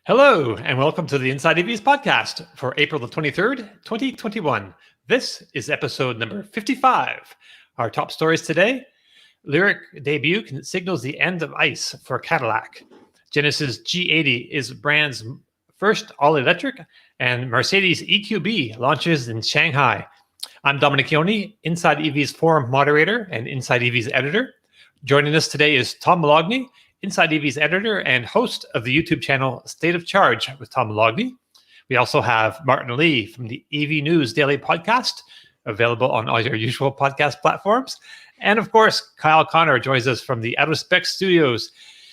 Hello, and welcome to the Inside EVs podcast for April the 23rd, 2021. This is episode number 55. Our top stories today: Lyriq debut signals the end of ICE for Cadillac. Genesis G80 is brand's first all-electric, and Mercedes EQB launches in Shanghai. I'm Dominic Ioni, Inside EVs forum moderator and Inside EVs editor. Joining us today is Tom Moloughney, Inside EV's editor and host of the YouTube channel State of Charge with Tom Moloughney. We also have Martin Lee from the EV News Daily Podcast, available on all your usual podcast platforms. And of course, Kyle Connor joins us from the Out of Spec Studios.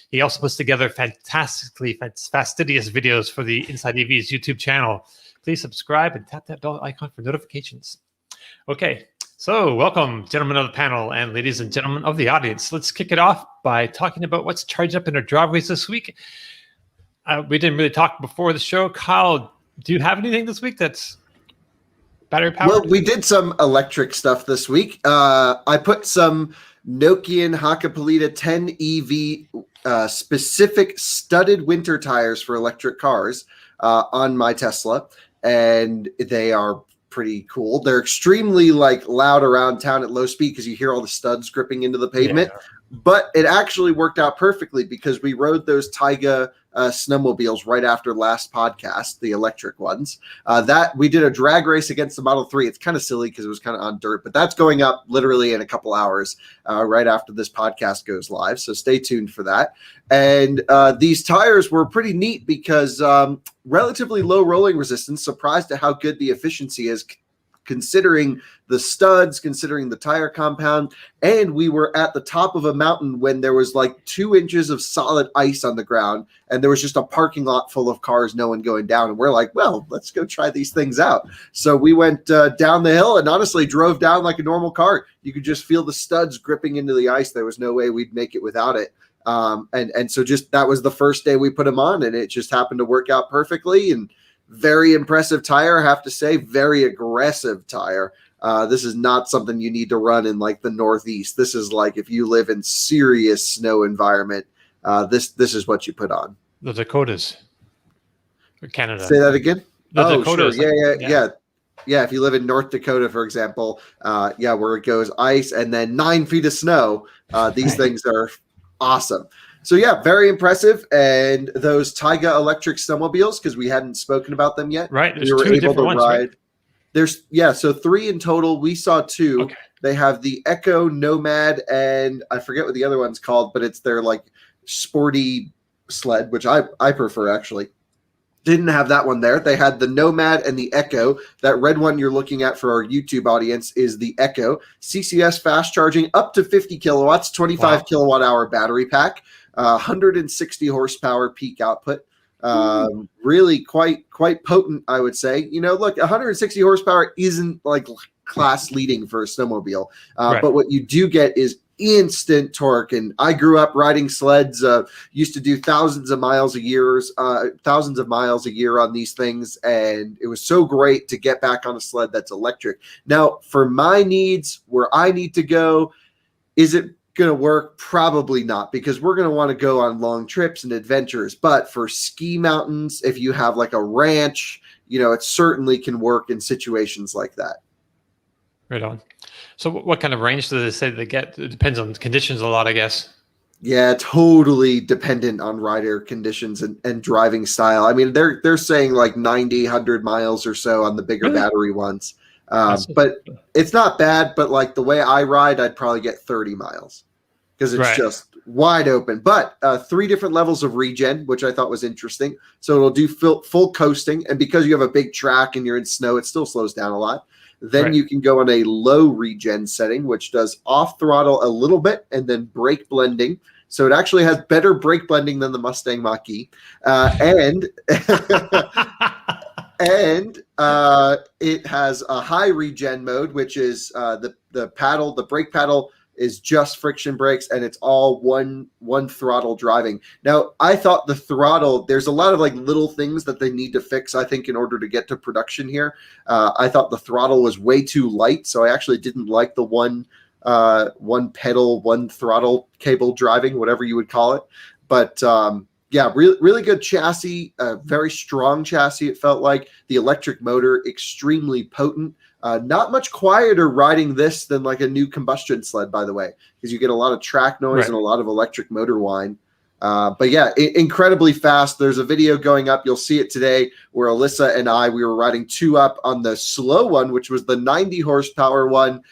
He also puts together fantastically fastidious videos for the Inside EV's YouTube channel. Please subscribe and tap that bell icon for notifications. Okay, so welcome, gentlemen of the panel and ladies and gentlemen of the audience. Let's kick it off by talking about what's charged up in our driveways this week. We didn't really talk before the show. Kyle, do you have anything this week that's battery powered? Well, we did some electric stuff this week. I put some Nokian Hakkapeliitta 10 EV specific studded winter tires for electric cars on my Tesla, and they are pretty cool. They're extremely loud around town at low speed because you hear all the studs gripping into the pavement. Yeah. But it actually worked out perfectly because we rode those Taiga snowmobiles right after last podcast, the electric ones. That we did a drag race against the Model 3. It's kind of silly because it was kind of on dirt, but that's going up literally in a couple hours right after this podcast goes live. So stay tuned for that. And these tires were pretty neat because relatively low rolling resistance. Surprised at how good the efficiency is, considering the studs, considering the tire compound. And we were at the top of a mountain when there was 2 inches of solid ice on the ground, and there was just a parking lot full of cars, no one going down. And we're like, well, let's go try these things out. So we went down the hill and honestly drove down like a normal car. You could just feel the studs gripping into the ice. There was no way we'd make it without it. And so just that was the first day we put them on, and it just happened to work out perfectly. And very impressive tire, I have to say. Very aggressive tire. This is not something you need to run in the Northeast. This is if you live in serious snow environment, this is what you put on. The Dakotas, or Canada. Say that again. The Dakotas. Sure. Yeah. If you live in North Dakota, for example, where it goes ice and then 9 feet of snow, these things are awesome. So yeah, very impressive. And those Taiga electric snowmobiles, because we hadn't spoken about them yet. Right. We were able to ride. Right? So 3 in total. We saw 2. Okay. They have the Echo, Nomad, and I forget what the other one's called, but it's their sporty sled, which I prefer actually. Didn't have that one there. They had the Nomad and the Echo. That red one you're looking at for our YouTube audience is the Echo. CCS fast charging up to 50 kilowatts, 25 kilowatt hour battery pack. 160 horsepower peak output. Really quite potent, I would say. Look, 160 horsepower isn't class leading for a snowmobile, right. But what you do get is instant torque. And I grew up riding sleds, used to do thousands of miles a year on these things, and it was so great to get back on a sled that's electric. Now, for my needs, where I need to go, is it going to work? Probably not, because we're going to want to go on long trips and adventures. But for ski mountains, if you have a ranch, it certainly can work in situations like that. Right on. So what kind of range do they say they get? It depends on conditions a lot, I guess. Yeah, totally dependent on rider conditions and driving style. I mean, they're saying 90, 100 miles or so on the bigger battery ones. But it's not bad. But the way I ride, I'd probably get 30 miles because it's just wide open. But 3 different levels of regen, which I thought was interesting. So it'll do full coasting. And because you have a big track and you're in snow, it still slows down a lot. Then you can go on a low regen setting, which does off throttle a little bit and then brake blending. So it actually has better brake blending than the Mustang Mach-E. And it has a high regen mode, which is the brake pedal is just friction brakes, and it's all one throttle driving. Now, I thought the throttle, there's a lot of little things that they need to fix, I think, in order to get to production here. I thought the throttle was way too light, so I actually didn't like the one one pedal, one throttle cable driving, whatever you would call it. But yeah, really good chassis, very strong chassis. It felt like the electric motor, extremely potent. Not much quieter riding this than like a new combustion sled, by the way, because you get a lot of track noise and a lot of electric motor whine. But yeah, incredibly fast. There's a video going up. You'll see it today where Alyssa and we were riding 2 up on the slow one, which was the 90 horsepower one.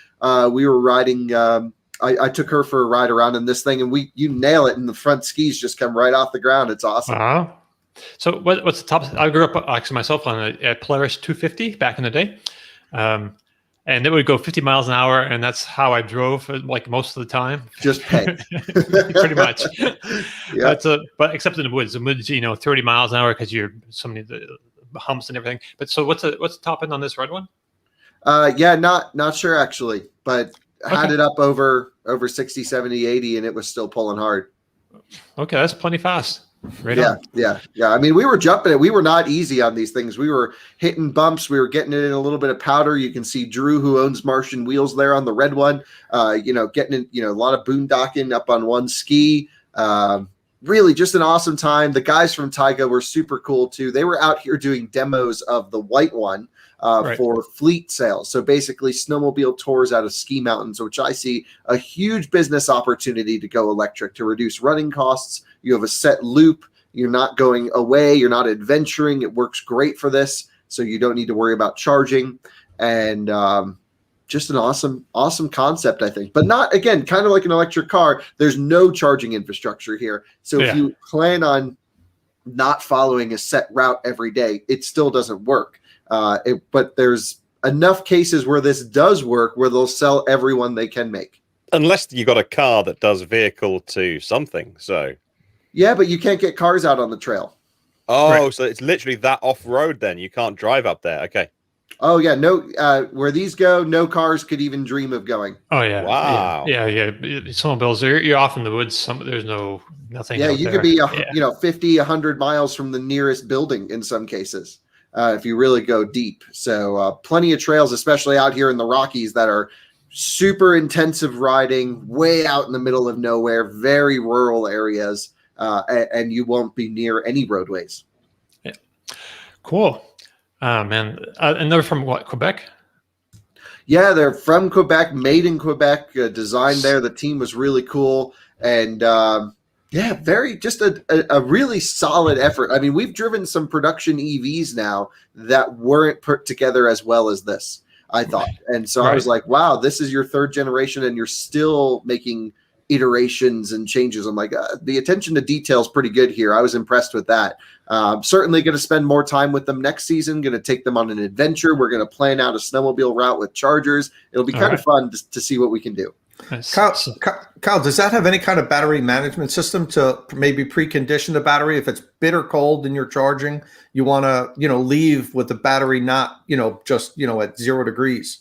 We were riding, I took her for a ride around in this thing, and you nail it, and the front skis just come right off the ground. It's awesome. Wow. So what's the top? I grew up actually myself on a Polaris 250 back in the day. And it would go 50 miles an hour, and that's how I drove like most of the time. Just pegged. Pretty much. Yeah. But except in the woods, 30 miles an hour because you're so many the humps and everything. But so what's the top end on this red one? Yeah, not sure actually, but had it up over 60, 70, 80, and it was still pulling hard. Okay, that's plenty fast. Yeah. I mean, we were jumping it. We were not easy on these things. We were hitting bumps. We were getting it in a little bit of powder. You can see Drew, who owns Martian Wheels, there on the red one. Getting in, a lot of boondocking up on one ski. Really just an awesome time. The guys from Taiga were super cool too. They were out here doing demos of the white one for fleet sales. So basically snowmobile tours out of ski mountains, which I see a huge business opportunity to go electric to reduce running costs. You have a set loop. You're not going away. You're not adventuring. It works great for this. So you don't need to worry about charging. And just an awesome concept, I think. But not, again, kind of like an electric car, there's no charging infrastructure here. So if you plan on not following a set route every day, it still doesn't work. But there's enough cases where this does work, where they'll sell everyone they can make. Unless you got a car that does vehicle to something, so... Yeah, but you can't get cars out on the trail. Oh, so it's literally that off-road then. You can't drive up there. Okay. Oh, yeah. No, where these go, no cars could even dream of going. Oh, yeah. Wow. Yeah. Snowmobiles, you're off in the woods. There's nothing. Yeah, you could be 50, 100 miles from the nearest building in some cases if you really go deep. So plenty of trails, especially out here in the Rockies, that are super intensive riding, way out in the middle of nowhere, very rural areas. And you won't be near any roadways. Yeah. Cool. Man. And they're from what, Quebec? Yeah, they're from Quebec, made in Quebec, designed there. The team was really cool. And just a really solid effort. I mean, we've driven some production EVs now that weren't put together as well as this, I thought. And so I was like, wow, this is your 3rd generation and you're still making iterations and changes. I'm like, the attention to detail is pretty good here. I was impressed with that. Certainly going to spend more time with them next season. Going to take them on an adventure. We're going to plan out a snowmobile route with chargers. It'll be kind of fun to see what we can do. Kyle, does that have any kind of battery management system to maybe precondition the battery? If it's bitter cold and you're charging, you want to, leave with the battery not, just, at 0 degrees.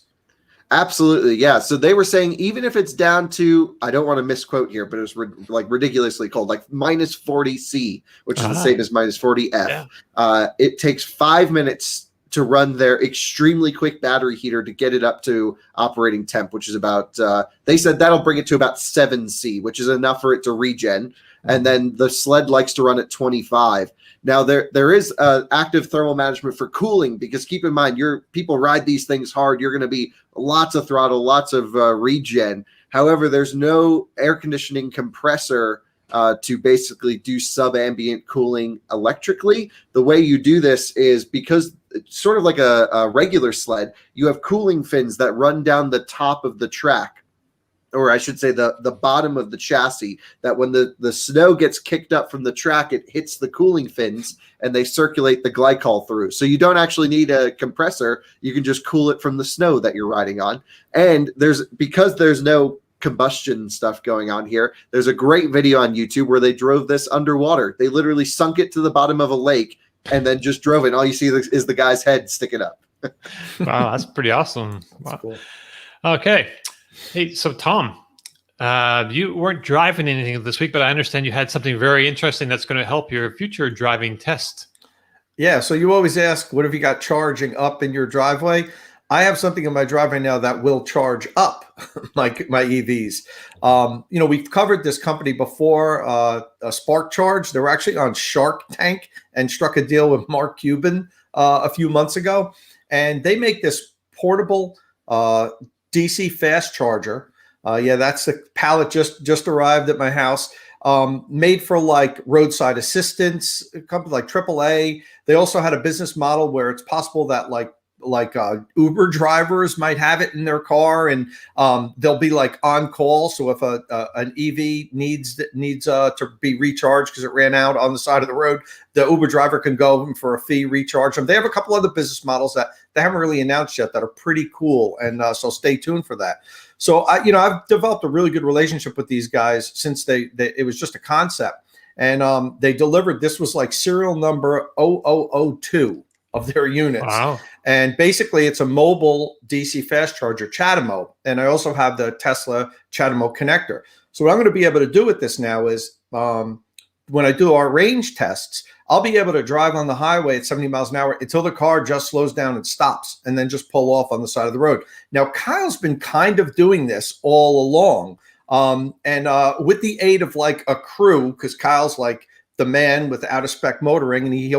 Absolutely. Yeah. So they were saying, even if it's down to, I don't want to misquote here, but it was ridiculously cold, like minus 40 C, which is the same as minus 40 F. Yeah. It takes 5 minutes to run their extremely quick battery heater to get it up to operating temp, which is about, they said that'll bring it to about 7 C, which is enough for it to regen. And then the sled likes to run at 25. Now there is active thermal management for cooling, because keep in mind, people ride these things hard. You're going to be lots of throttle, lots of regen. However, there's no air conditioning compressor to basically do sub-ambient cooling electrically. The way you do this is, because it's sort of like a regular sled, you have cooling fins that run down the top of the track, or I should say the bottom of the chassis, that when the snow gets kicked up from the track, it hits the cooling fins and they circulate the glycol through. So you don't actually need a compressor. You can just cool it from the snow that you're riding on. And because there's no combustion stuff going on here, there's a great video on YouTube where they drove this underwater. They literally sunk it to the bottom of a lake and then just drove it. And all you see is the guy's head sticking up. Wow, that's pretty awesome. Wow. That's cool. Okay. Hey, so Tom, you weren't driving anything this week, but I understand you had something very interesting that's going to help your future driving test. Yeah, so you always ask, what have you got charging up in your driveway? I have something in my drive right now that will charge up my EVs. We've covered this company before, Spark Charge. They were actually on Shark Tank and struck a deal with Mark Cuban a few months ago. And they make this portable DC fast charger. That's the pallet just arrived at my house. Made for like roadside assistance, a company like AAA. They also had a business model where it's possible that like Uber drivers might have it in their car, and they'll be like on call. So if an EV needs to be recharged because it ran out on the side of the road, the Uber driver can go for a fee, recharge them. They have a couple other business models that they haven't really announced yet that are pretty cool, and so stay tuned for that. So I've developed a really good relationship with these guys since it was just a concept, and they delivered. This was like serial number 0002 of their units. Wow. And basically it's a mobile DC fast charger, CHAdeMO. And I also have the Tesla CHAdeMO connector. So what I'm going to be able to do with this now is when I do our range tests, I'll be able to drive on the highway at 70 miles an hour until the car just slows down and stops, and then just pull off on the side of the road. Now, Kyle's been kind of doing this all along. And with the aid of like a crew, because Kyle's like the man with out of spec motoring, and he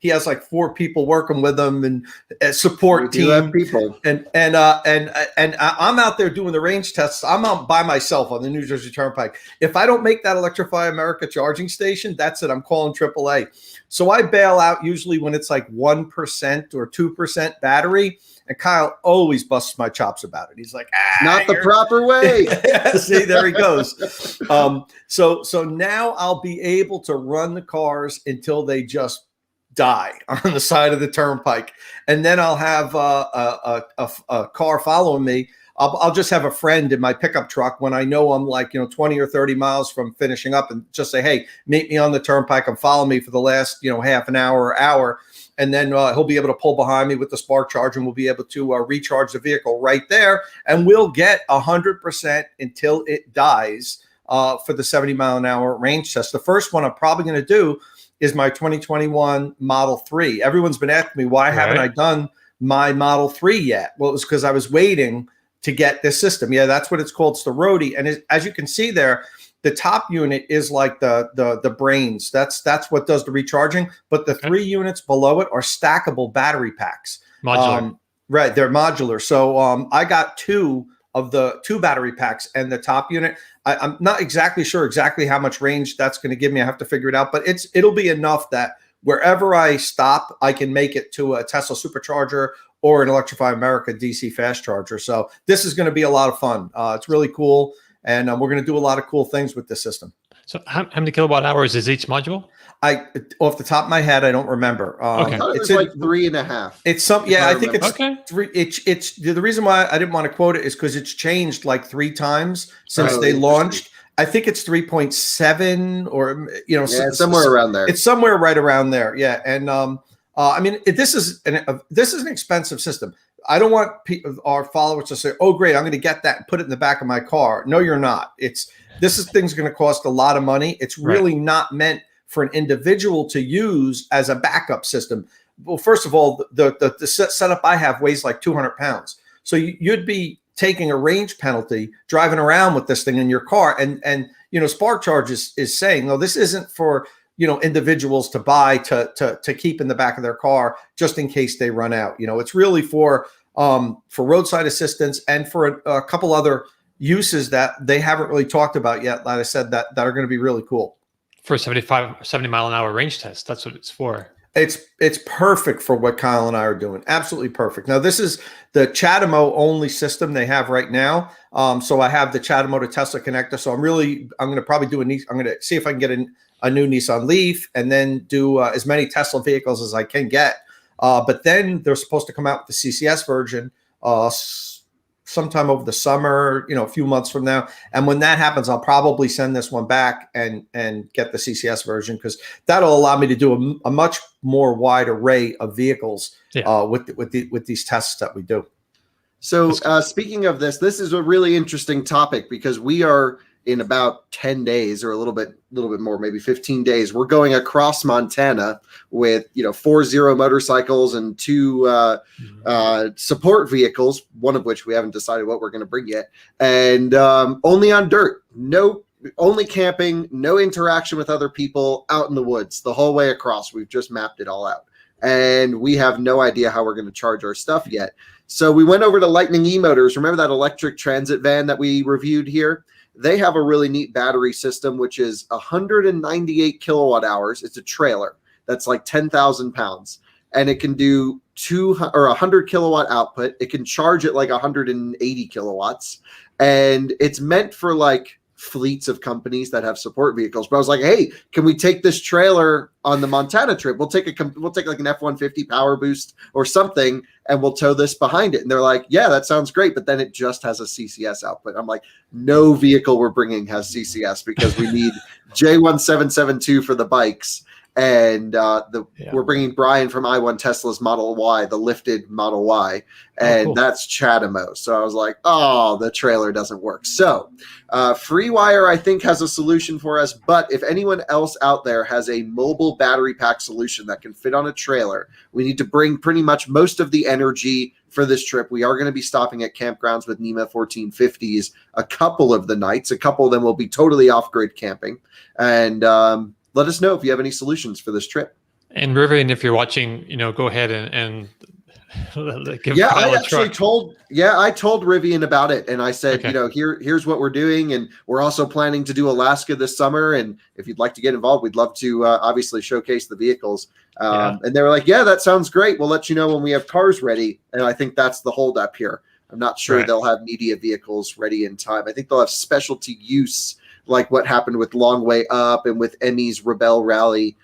has like 4 people working with him and a support team. People. And I'm out there doing the range tests. I'm out by myself on the New Jersey Turnpike. If I don't make that Electrify America charging station, that's it. I'm calling AAA. So I bail out usually when it's like 1% or 2% battery. And Kyle always busts my chops about it. He's like, not the proper way. See, there he goes. So now I'll be able to run the cars until they just die on the side of the turnpike. And then I'll have a car following me. I'll just have a friend in my pickup truck when I know I'm like, 20 or 30 miles from finishing up, and just say, hey, meet me on the turnpike and follow me for the last, half an hour or hour. And then he'll be able to pull behind me with the spark charger, and we'll be able to recharge the vehicle right there. And we'll get 100% until it dies for the 70 mile an hour range test. The first one I'm probably going to do is my 2021 Model 3. Everyone's been asking me, why haven't I done my Model 3 yet? Well, it was because I was waiting to get this system. Yeah, that's what it's called. It's the Roadie. And as you can see there, the top unit is like the brains. That's what does the recharging. But the 3 units below it are stackable battery packs. Modular. Right, they're modular. So I got 2 of the 2 battery packs, and the top unit. I'm not exactly sure how much range that's going to give me. I have to figure it out. But it'll be enough that wherever I stop, I can make it to a Tesla supercharger or an Electrify America DC fast charger. So this is going to be a lot of fun. It's really cool. And we're going to do a lot of cool things with this system. So how many kilowatt hours is each module? Off the top of my head, I don't remember. Okay. I thought it was like 3.5. It's some, yeah, I think it's okay. 3. It's the reason why I didn't want to quote it is because it's changed like 3 times since they launched. I think it's 3.7 or somewhere around there. It's somewhere right around there. Yeah, and I mean, this is an expensive system. I don't want our followers to say, "Oh, great, I'm going to get that and put it in the back of my car." No, you're not. This thing's going to cost a lot of money. It's really not meant for an individual to use as a backup system. Well, first of all, the setup I have weighs like 200 pounds, so you'd be taking a range penalty driving around with this thing in your car. And Spark Charge is saying, no, this isn't for individuals to buy to keep in the back of their car just in case they run out. It's really for roadside assistance and for a couple other uses that they haven't really talked about yet. Like I said, that are going to be really cool. For 70 mile an hour range test, that's what it's for. It's perfect for what Kyle and I are doing. Absolutely perfect. Now, this is the CHAdeMO only system they have right now. So I have the CHAdeMO to Tesla connector. So I'm going to probably I'm going to see if I can get a new Nissan Leaf and then do as many Tesla vehicles as I can get. But then they're supposed to come out with the CCS version sometime over the summer, a few months from now. And when that happens, I'll probably send this one back and get the CCS version, because that'll allow me to do a much more wide array of vehicles with these tests that we do. So speaking of this is a really interesting topic, because we are in about 10 days or a little bit more, maybe 15 days. We're going across Montana with, 4 Zero motorcycles and 2 support vehicles, one of which we haven't decided what we're going to bring yet. And only on dirt, only camping, no interaction with other people, out in the woods the whole way across. We've just mapped it all out. And we have no idea how we're going to charge our stuff yet. So we went over to Lightning E-Motors. Remember that electric transit van that we reviewed here? They have a really neat battery system, which is 198 kilowatt hours. It's a trailer that's like 10,000 pounds, and it can do 100 kilowatt output. It can charge at like 180 kilowatts, and it's meant for like fleets of companies that have support vehicles. But I was like, hey, can we take this trailer on the Montana trip? We'll take like an F-150 Power Boost or something, and we'll tow this behind it. And they're like, yeah, that sounds great, but then it just has a CCS output. I'm like, no vehicle we're bringing has CCS because we need J1772 for the bikes. And we're bringing Brian from I1 Tesla's Model Y, the lifted Model Y, and that's CHAdeMO. So I was like, oh, the trailer doesn't work. So FreeWire, I think, has a solution for us. But if anyone else out there has a mobile battery pack solution that can fit on a trailer, we need to bring pretty much most of the energy for this trip. We are going to be stopping at campgrounds with NEMA 1450s a couple of the nights. A couple of them will be totally off-grid camping. And let us know if you have any solutions for this trip. And Rivian, if you're watching, go ahead and give Kyle I told Rivian about it, and I said, here's what we're doing, and we're also planning to do Alaska this summer, and if you'd like to get involved, we'd love to obviously showcase the vehicles. And they were like, yeah, that sounds great. We'll let you know when we have cars ready. And I think that's the holdup here. I'm not sure they'll have media vehicles ready in time. I think they'll have specialty use, like what happened with Long Way Up and with Emmy's Rebel Rally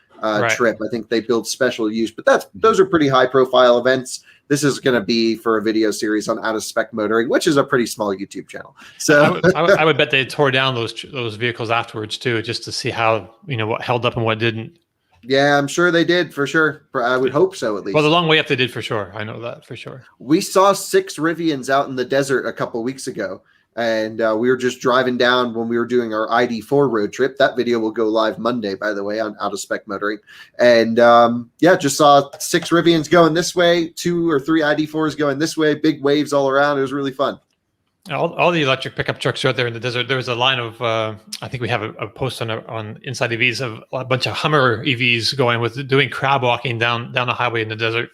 trip. I think they build special use, but those are pretty high profile events. This is going to be for a video series on out of spec motoring, which is a pretty small YouTube channel. So I would bet they tore down those vehicles afterwards too, just to see how, what held up and what didn't. Yeah, I'm sure they did for sure. I would hope so, at least. Well, the Long Way Up they did for sure. I know that for sure. We saw 6 Rivians out in the desert a couple weeks ago. And we were just driving down when we were doing our ID4 road trip. That video will go live Monday, by the way, on Out of Spec Motoring. And just saw 6 Rivians going this way, 2 or 3 ID4s going this way, big waves all around. It was really fun. All the electric pickup trucks are out there in the desert. There was a line of, I think we have a post on Inside EVs of a bunch of Hummer EVs doing crab walking down the highway in the desert.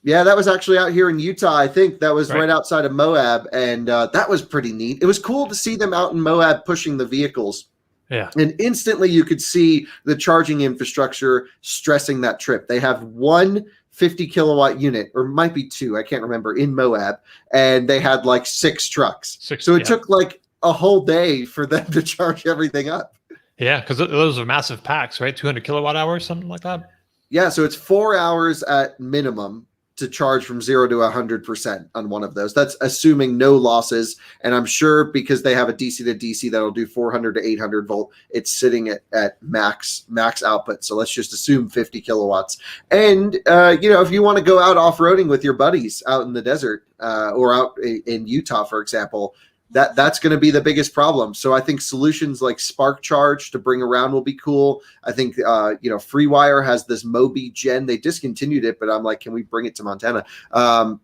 Yeah, that was actually out here in Utah. I think that was right outside of Moab, and that was pretty neat. It was cool to see them out in Moab pushing the vehicles. Yeah. And instantly you could see the charging infrastructure stressing that trip. They have 1 50 kilowatt unit, or might be 2, I can't remember, in Moab, and they had like 6 trucks. So it took like a whole day for them to charge everything up. Yeah, because those are massive packs, right? 200 kilowatt hours, something like that. Yeah, so it's 4 hours at minimum to charge from 0 to 100% on one of those. That's assuming no losses. And I'm sure because they have a DC to DC that'll do 400 to 800 volt, it's sitting at max output. So let's just assume 50 kilowatts. And, if you want to go out off-roading with your buddies out in the desert or out in Utah, for example, that's going to be the biggest problem. So I think solutions like Spark Charge to bring around will be cool. I think, FreeWire has this Mobi Gen. They discontinued it, but I'm like, can we bring it to Montana?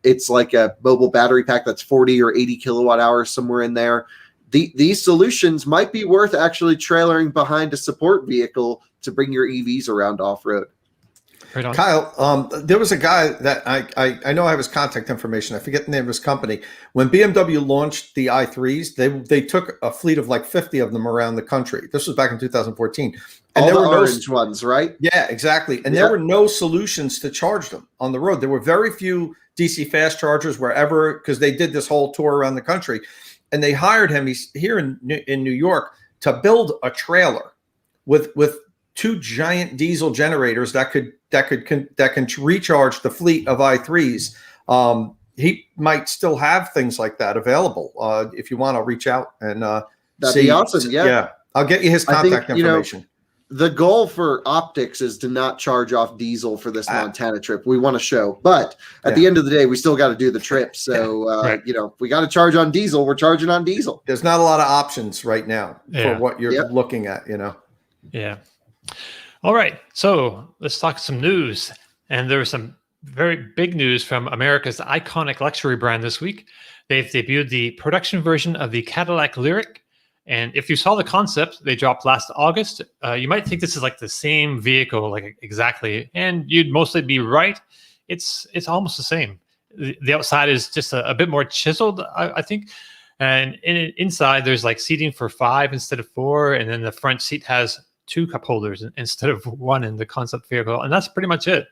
It's like a mobile battery pack that's 40 or 80 kilowatt hours, somewhere in there. These solutions might be worth actually trailering behind a support vehicle to bring your EVs around off-road. Right on. Kyle, there was a guy that I know I have his contact information. I forget the name of his company. When BMW launched the i3s, they took a fleet of like 50 of them around the country. This was back in 2014. And all there were orange ones, right? Yeah, exactly. And there were no solutions to charge them on the road. There were very few DC fast chargers wherever, because they did this whole tour around the country. And they hired him, he's here in New York, to build a trailer with 2 giant diesel generators that can recharge the fleet of i3s. He might still have things like that available. If you want to reach out and that'd be awesome. Yeah, I'll get you his contact information. The goal for optics is to not charge off diesel for this Montana trip. We want to show, but at the end of the day, we still got to do the trip. So, if we got to charge on diesel, we're charging on diesel. There's not a lot of options right now for what you're looking at, Yeah. All right. So let's talk some news. And there was some very big news from America's iconic luxury brand this week. They've debuted the production version of the Cadillac Lyriq. And if you saw the concept, they dropped last August. You might think this is like the same vehicle, like exactly, and you'd mostly be right. It's almost the same. The outside is just a bit more chiseled, I think. And inside, there's like seating for 5 instead of 4, and then the front seat has 2 cup holders instead of 1 in the concept vehicle, and that's pretty much it.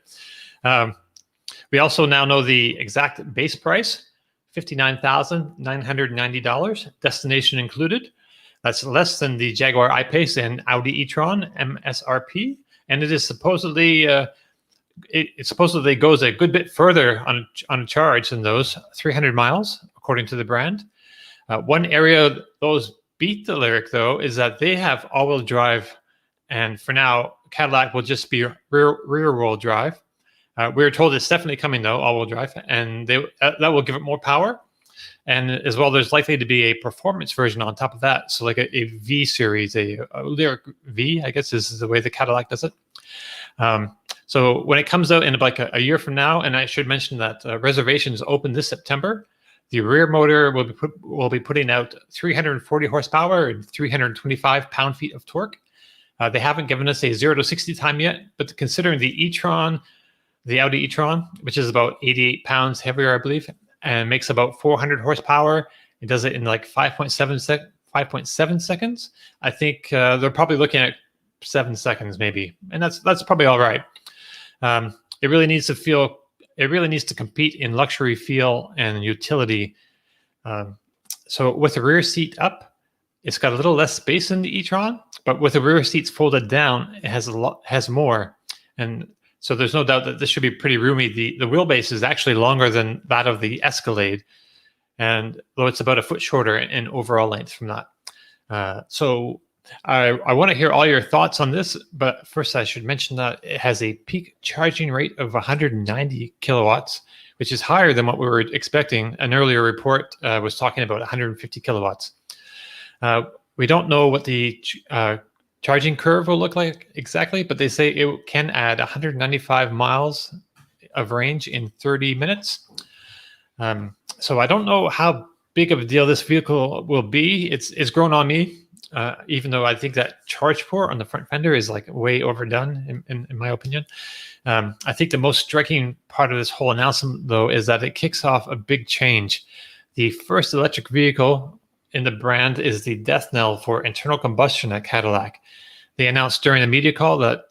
We also now know the exact base price, $59,990, destination included. That's less than the Jaguar I-Pace and Audi e-tron MSRP, and it is supposedly it supposedly goes a good bit further on a charge than those, 300 miles, according to the brand. One area those beat the Lyriq, though, is that they have all-wheel drive, and for now, Cadillac will just be rear-wheel drive. We were told it's definitely coming, though, all-wheel drive, and that will give it more power. And as well, there's likely to be a performance version on top of that. So like a V series, a Lyriq V, I guess is the way the Cadillac does it. So when it comes out in like a year from now, and I should mention that reservations open this September, the rear motor will be putting out 340 horsepower and 325 pound-feet of torque. They haven't given us a 0 to 60 time yet, but considering the e-tron, the Audi e-tron, which is about 88 pounds heavier, I believe, and makes about 400 horsepower. It does it in like 5.7 seconds. I think they're probably looking at 7 seconds maybe, and that's probably all right. It really needs to compete in luxury feel and utility. So with the rear seat up, it's got a little less space in the e-tron, but with the rear seats folded down, it has more. And so there's no doubt that this should be pretty roomy. The wheelbase is actually longer than that of the Escalade, and though it's about a foot shorter in overall length from that. So I want to hear all your thoughts on this, but first I should mention that it has a peak charging rate of 190 kilowatts, which is higher than what we were expecting. An earlier report was talking about 150 kilowatts. We don't know what the charging curve will look like exactly, but they say it can add 195 miles of range in 30 minutes. So I don't know how big of a deal this vehicle will be. It's grown on me, even though I think that charge port on the front fender is like way overdone, in my opinion. I think the most striking part of this whole announcement, though, is that it kicks off a big change. The first electric vehicle in the brand is the death knell for internal combustion at Cadillac. They announced during a media call that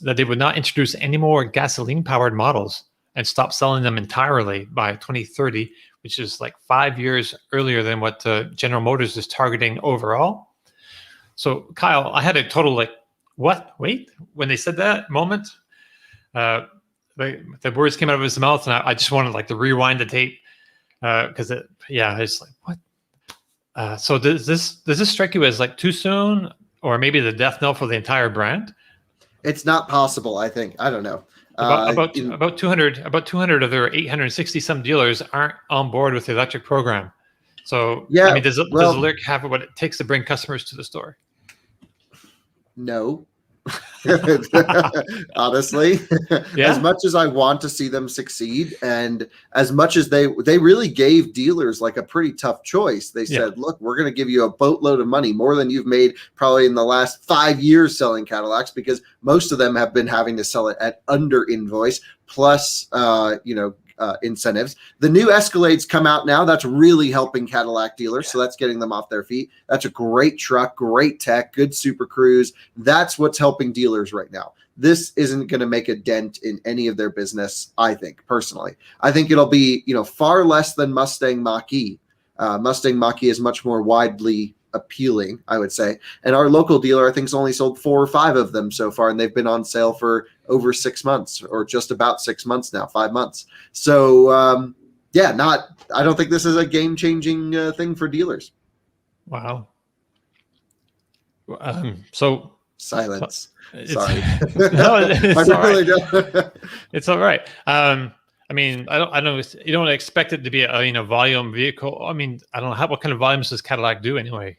they would not introduce any more gasoline-powered models and stop selling them entirely by 2030, which is like 5 years earlier than what General Motors is targeting overall. So, Kyle, I had a total like, what? Wait, when they said that moment, the words came out of his mouth, and I just wanted like to rewind the tape because it's like, what? So does this strike you as like too soon, or maybe the death knell for the entire brand? It's not possible, I think. I don't know. About 200 of their 860 some dealers aren't on board with the electric program. So yeah, I mean, does the Lyriq have what it takes to bring customers to the store? No. Honestly, as much as I want to see them succeed, and as much as they really gave dealers like a pretty tough choice. They said, look, we're going to give you a boatload of money, more than you've made probably in the last 5 years selling Cadillacs, because most of them have been having to sell it at under invoice plus incentives. The new Escalades come out now. That's really helping Cadillac dealers. So that's getting them off their feet. That's a great truck, great tech, good Super Cruise. That's what's helping dealers right now. This isn't going to make a dent in any of their business, I think, personally. I think it'll be, far less than Mustang Mach-E. Mustang Mach-E is much more widely appealing, I would say. And our local dealer, I think, has only sold 4 or 5 of them so far, and they've been on sale for over 6 months, or just about 6 months now, 5 months. So, I don't think this is a game-changing thing for dealers. Wow. So Silence. It's, Sorry. no, it's all right. don't. It's all right. I mean, I don't. You don't expect it to be a volume vehicle. I mean, I don't know what kind of volumes does Cadillac do anyway.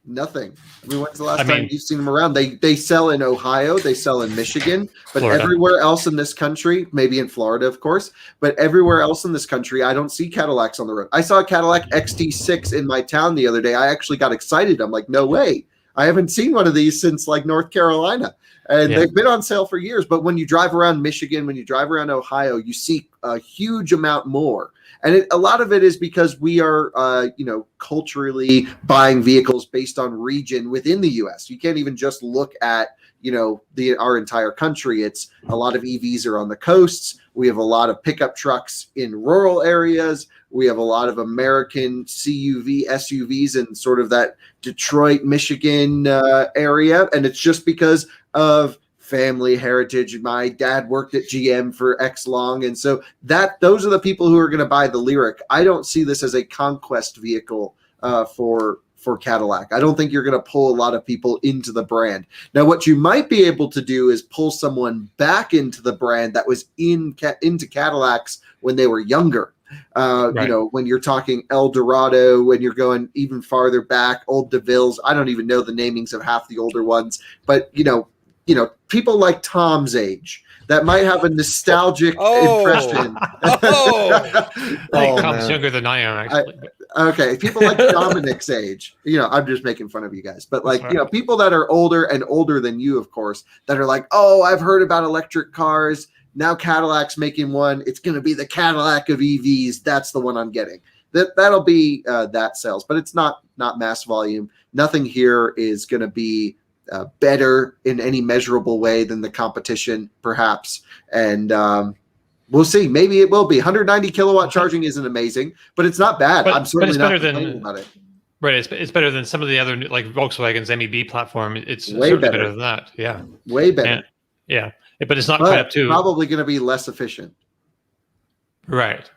Nothing. I mean, when's the last time you've seen them around? They sell in Ohio, they sell in Michigan, but Florida. Everywhere else in this country, maybe in Florida, of course, but everywhere else in this country, I don't see Cadillacs on the road. I saw a Cadillac XT6 in my town the other day. I actually got excited. I'm like, no way. I haven't seen one of these since like North Carolina. And they've been on sale for years. But when you drive around Michigan, when you drive around Ohio, you see a huge amount more. And a lot of it is because we are, culturally buying vehicles based on region within the U.S. You can't even just look at, our entire country. It's a lot of EVs are on the coasts. We have a lot of pickup trucks in rural areas. We have a lot of American SUVs in sort of that Detroit, Michigan area. And it's just because of family heritage. My dad worked at GM for X long. And so those are the people who are going to buy the Lyriq. I don't see this as a conquest vehicle for Cadillac. I don't think you're going to pull a lot of people into the brand. Now, what you might be able to do is pull someone back into the brand that was into Cadillacs when they were younger. Right. When you're talking Eldorado, when you're going even farther back, old DeVilles, I don't even know the namings of half the older ones, but people like Tom's age that might have a nostalgic impression. Tom's younger than I am, actually. Okay, people like Dominic's age. I'm just making fun of you guys, but people that are older and older than you, of course, that are like, oh, I've heard about electric cars. Now Cadillac's making one. It's going to be the Cadillac of EVs. That's the one I'm getting. That'll be that sales, but it's not mass volume. Nothing here is going to be better in any measurable way than the competition, perhaps. And we'll see. Maybe it will be. 190 kilowatt charging isn't amazing, but it's not bad. I'm certainly not complaining about it. Right. It's better than some of the other, like Volkswagen's MEB platform. It's way certainly better than that. Yeah. Way better. And, yeah. But it's not quite up to. Probably going to be less efficient. Right.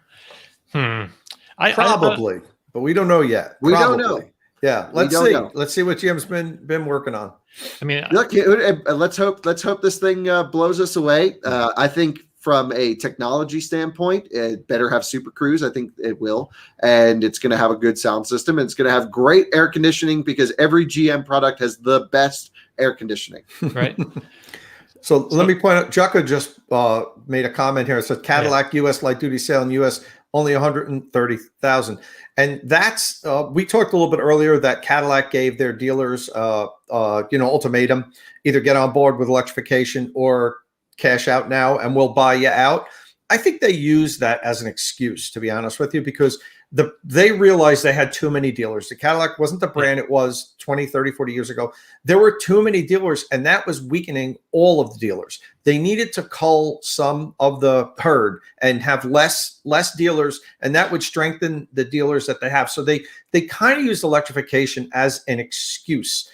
Probably, but we don't know yet. We don't know. Yeah, let's see. Let's see what GM's been working on. I mean, look, let's hope this thing blows us away. I think from a technology standpoint, it better have Super Cruise. I think it will, and it's going to have a good sound system. And it's going to have great air conditioning because every GM product has the best air conditioning. Right. So let me point out, Jucka just made a comment here. It says Cadillac U.S. light duty sale in U.S. only 130,000. And that's, we talked a little bit earlier that Cadillac gave their dealers, ultimatum, either get on board with electrification or cash out now and we'll buy you out. I think they used that as an excuse, to be honest with you, because they realized they had too many dealers. The Cadillac wasn't the brand it was 20, 30, 40 years ago. There were too many dealers, and that was weakening all of the dealers. They needed to cull some of the herd and have less dealers, and that would strengthen the dealers that they have. So they kind of used electrification as an excuse.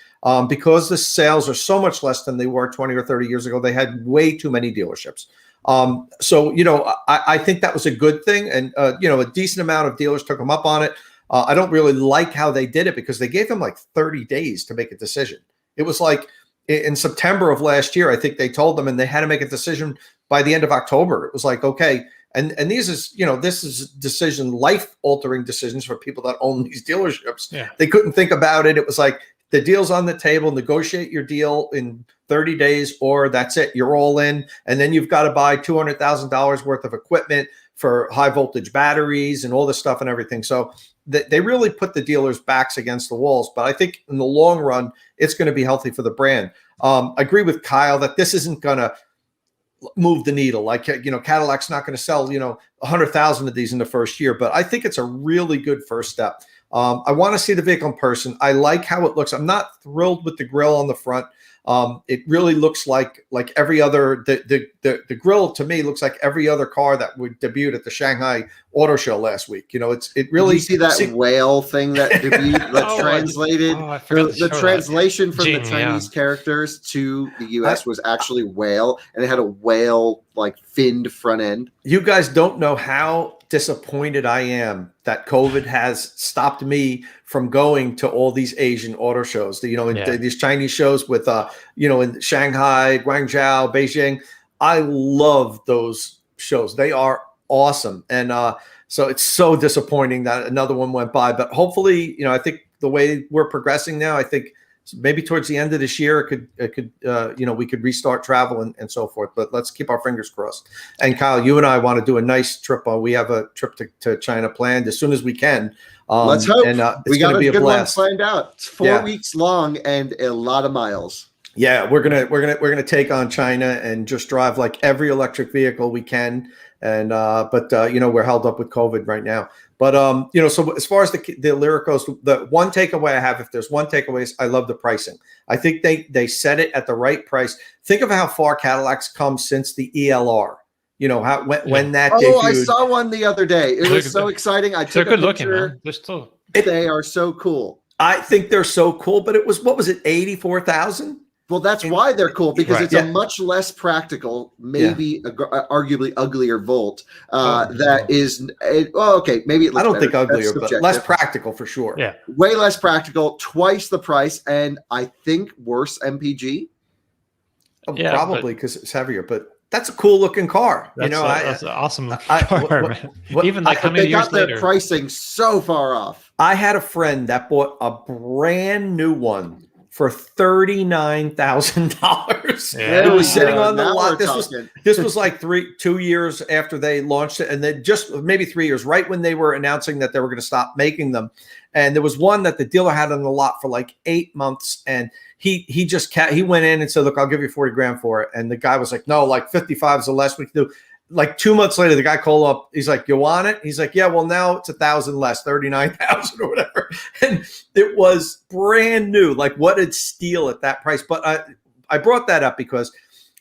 Because the sales are so much less than they were 20 or 30 years ago. They had way too many dealerships. I think that was a good thing. And, a decent amount of dealers took them up on it. I don't really like how they did it because they gave them like 30 days to make a decision. It was like in September of last year, I think they told them, and they had to make a decision by the end of October. It was like, okay. And this is decision, life altering decisions for people that own these dealerships. Yeah. They couldn't think about it. It was like, the deal's on the table, negotiate your deal in 30 days, or that's it. You're all in. And then you've got to buy $200,000 worth of equipment for high voltage batteries and all this stuff and everything. So they really put the dealers' backs against the walls. But I think in the long run, it's going to be healthy for the brand. I agree with Kyle that this isn't going to move the needle. Like, Cadillac's not going to sell, 100,000 of these in the first year. But I think it's a really good first step. I want to see the vehicle in person. I like how it looks. I'm not thrilled with the grille on the front. It really looks like every other, the grille to me looks like every other car that would debut at the Shanghai Auto Show last week. It really. Did you see that whale thing that debuted, that translated? The translation from the Chinese characters to the US was actually whale, and it had a whale like finned front end. You guys don't know how disappointed I am that COVID has stopped me from going to all these Asian auto shows. These Chinese shows with in Shanghai, Guangzhou, Beijing. I love those shows. They are awesome, and so it's so disappointing that another one went by. But hopefully, I think the way we're progressing now, I think maybe towards the end of this year, we could restart travel and so forth. But let's keep our fingers crossed. And Kyle, you and I want to do a nice trip. We have a trip to China planned as soon as we can. Let's hope. And we got a good blast. one planned out. It's 4 weeks long and a lot of miles. Yeah, we're gonna take on China and just drive like every electric vehicle we can. And but we're held up with COVID right now. But so as far as the Lyriq goes, the one takeaway I have, if there's one takeaway, is I love the pricing. I think they set it at the right price. Think of how far Cadillac's come since the ELR. When that debuted. I saw one the other day. It was so exciting. I took a good looking, man. They are so cool. I think they're so cool, but it was, what was it, 84,000? Well, that's why they're cool, because it's a much less practical, maybe arguably uglier Volt. That is, maybe it looks I don't better. think uglier, but less practical for sure. Yeah, way less practical, twice the price, and I think worse MPG. Probably because it's heavier, but that's a cool looking car. That's an awesome car, man. Even like how many they years got their later, pricing so far off. I had a friend that bought a brand new one for $39,000. It was sitting on the lot. This was like 2 years after they launched it, and then just maybe 3 years, right when they were announcing that they were going to stop making them. And there was one that the dealer had on the lot for like 8 months, and he went in and said, "Look, I'll give you 40 grand for it." And the guy was like, "No, like 55 is the less we can do." Like 2 months later, the guy called up. He's like, "You want it?" He's like, "Yeah, well, now it's 1,000 less, 39,000 or whatever." And it was brand new. Like, what a steal at that price. But I brought that up because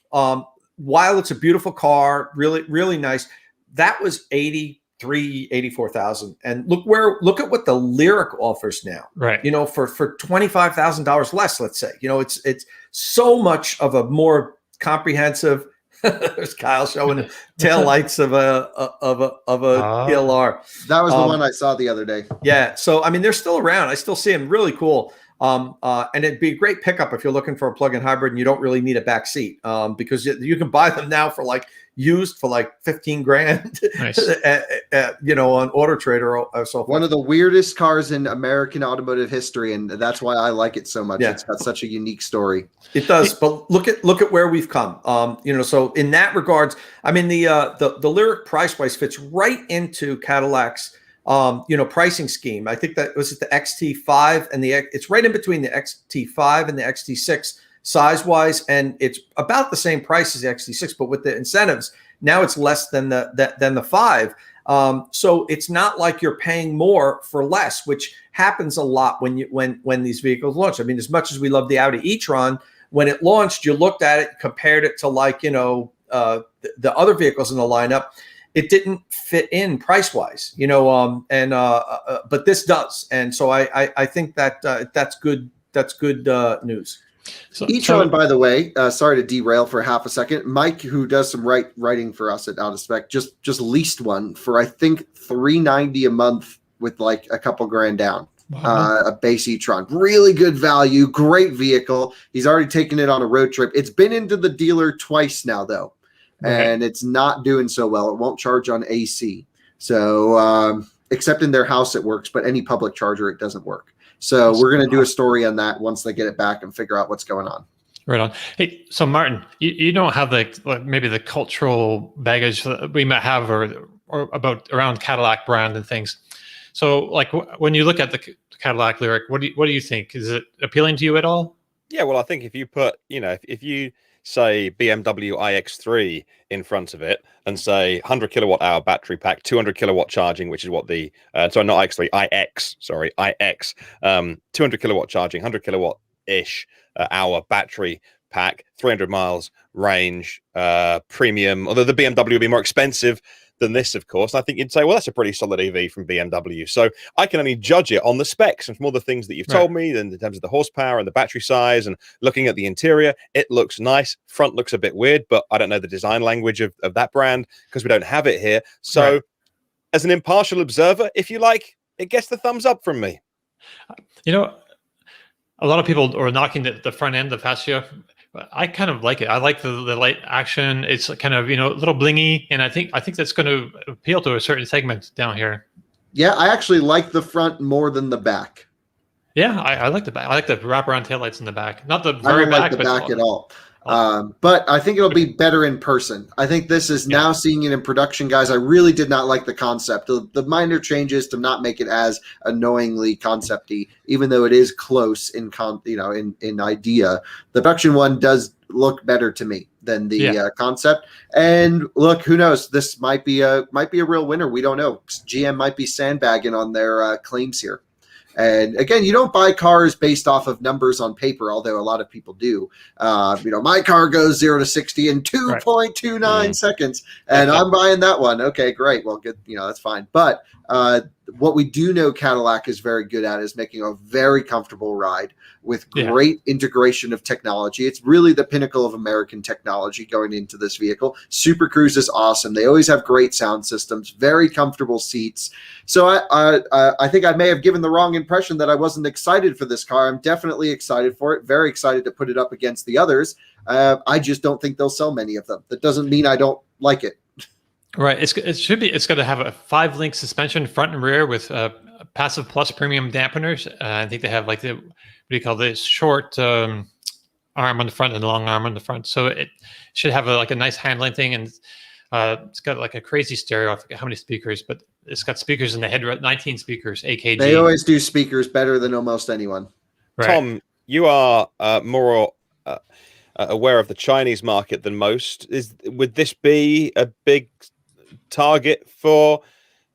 while it's a beautiful car, really, really nice, that was 84,000. And look at what the Lyriq offers now. Right. For $25,000 less, let's say. It's so much of a more comprehensive. There's Kyle showing the tail lights of a ELR. That was the one I saw the other day. Yeah. So I mean, they're still around. I still see them. Really cool. And it'd be a great pickup if you're looking for a plug-in hybrid and you don't really need a back seat, because you can buy them now for used for like 15 grand, nice. On Auto Trader or so forth. One of the weirdest cars in American automotive history, and that's why I like it so much. Yeah. It's got such a unique story. It does, but look at where we've come. So in that regards, I mean the Lyriq price-wise fits right into Cadillac's pricing scheme. I think that was it, the XT5 and it's right in between the XT5 and the XT6 size-wise, and it's about the same price as the XT6, but with the incentives, now it's less than the 5. So it's not like you're paying more for less, which happens a lot when these vehicles launch. I mean, as much as we love the Audi e-tron, when it launched, you looked at it, compared it to the other vehicles in the lineup. It didn't fit in price-wise, but this does, and so I think that that's good. That's good news. e-tron, by the way, sorry to derail for half a second. Mike, who does some writing for us at Out of Spec, just leased one for I think $390 a month with like a couple grand down. Wow. A base e-tron, really good value, great vehicle. He's already taken it on a road trip. It's been into the dealer twice now, though. And it's not doing so well. It won't charge on AC. So except in their house it works, but any public charger it doesn't work. So we're going to do a story on that once they get it back and figure out what's going on. Right on. Hey, so Martin, you don't have maybe the cultural baggage that we might have or about around Cadillac brand and things. So like when you look at the Cadillac Lyriq, what do you think? Is it appealing to you at all? Yeah, well, I think if you put, if you say BMW iX3 in front of it and say 100 kilowatt hour battery pack, 200 kilowatt charging, which is what the not iX3, iX, 200 kilowatt charging, 100 kilowatt ish hour battery pack, 300 miles range, premium, although the BMW will be more expensive than this, of course. I think you'd say, well, that's a pretty solid EV from BMW. So I can only judge it on the specs and from all the things that you've told me, and in terms of the horsepower and the battery size and looking at the interior, it looks nice. Front looks a bit weird, but I don't know the design language of that brand because we don't have it here. So as an impartial observer, if you like, it gets the thumbs up from me. You know, a lot of people are knocking the front end, the fascia. I kind of like it. I like the light action. It's kind of, a little blingy, and I think that's going to appeal to a certain segment down here. Yeah, I actually like the front more than the back. Yeah, I like the back. I like the wraparound taillights in the back. Not the I very don't back, like the but back at all. But I think it'll be better in person. I think this is now seeing it in production, guys. I really did not like the concept. The minor changes to not make it as annoyingly concepty, even though it is close in idea. The production one does look better to me than the concept. And look, who knows? This might be a real winner. We don't know. GM might be sandbagging on their claims here. And again, you don't buy cars based off of numbers on paper, although a lot of people do. My car goes 0 to 60 in 2.29 seconds, and I'm buying that one. Okay, great. Well, good. That's fine. But what we do know Cadillac is very good at is making a very comfortable ride with great integration of technology. It's really the pinnacle of American technology going into this vehicle. Super Cruise is awesome. They always have great sound systems, very comfortable seats. So I think I may have given the wrong impression that I wasn't excited for this car. I'm definitely excited for it. Very excited to put it up against the others. I just don't think they'll sell many of them. That doesn't mean I don't like it. Right. It's going to have a 5-link suspension front and rear with Passive Plus premium dampeners. I think they have like what do you call this, short arm on the front and long arm on the front. So it should have a nice handling thing, and it's got like a crazy stereo. I forget how many speakers, but it's got speakers in the head, 19 speakers, AKG. They always do speakers better than almost anyone. Right. Tom, you are more aware of the Chinese market than most. Would this be a big target for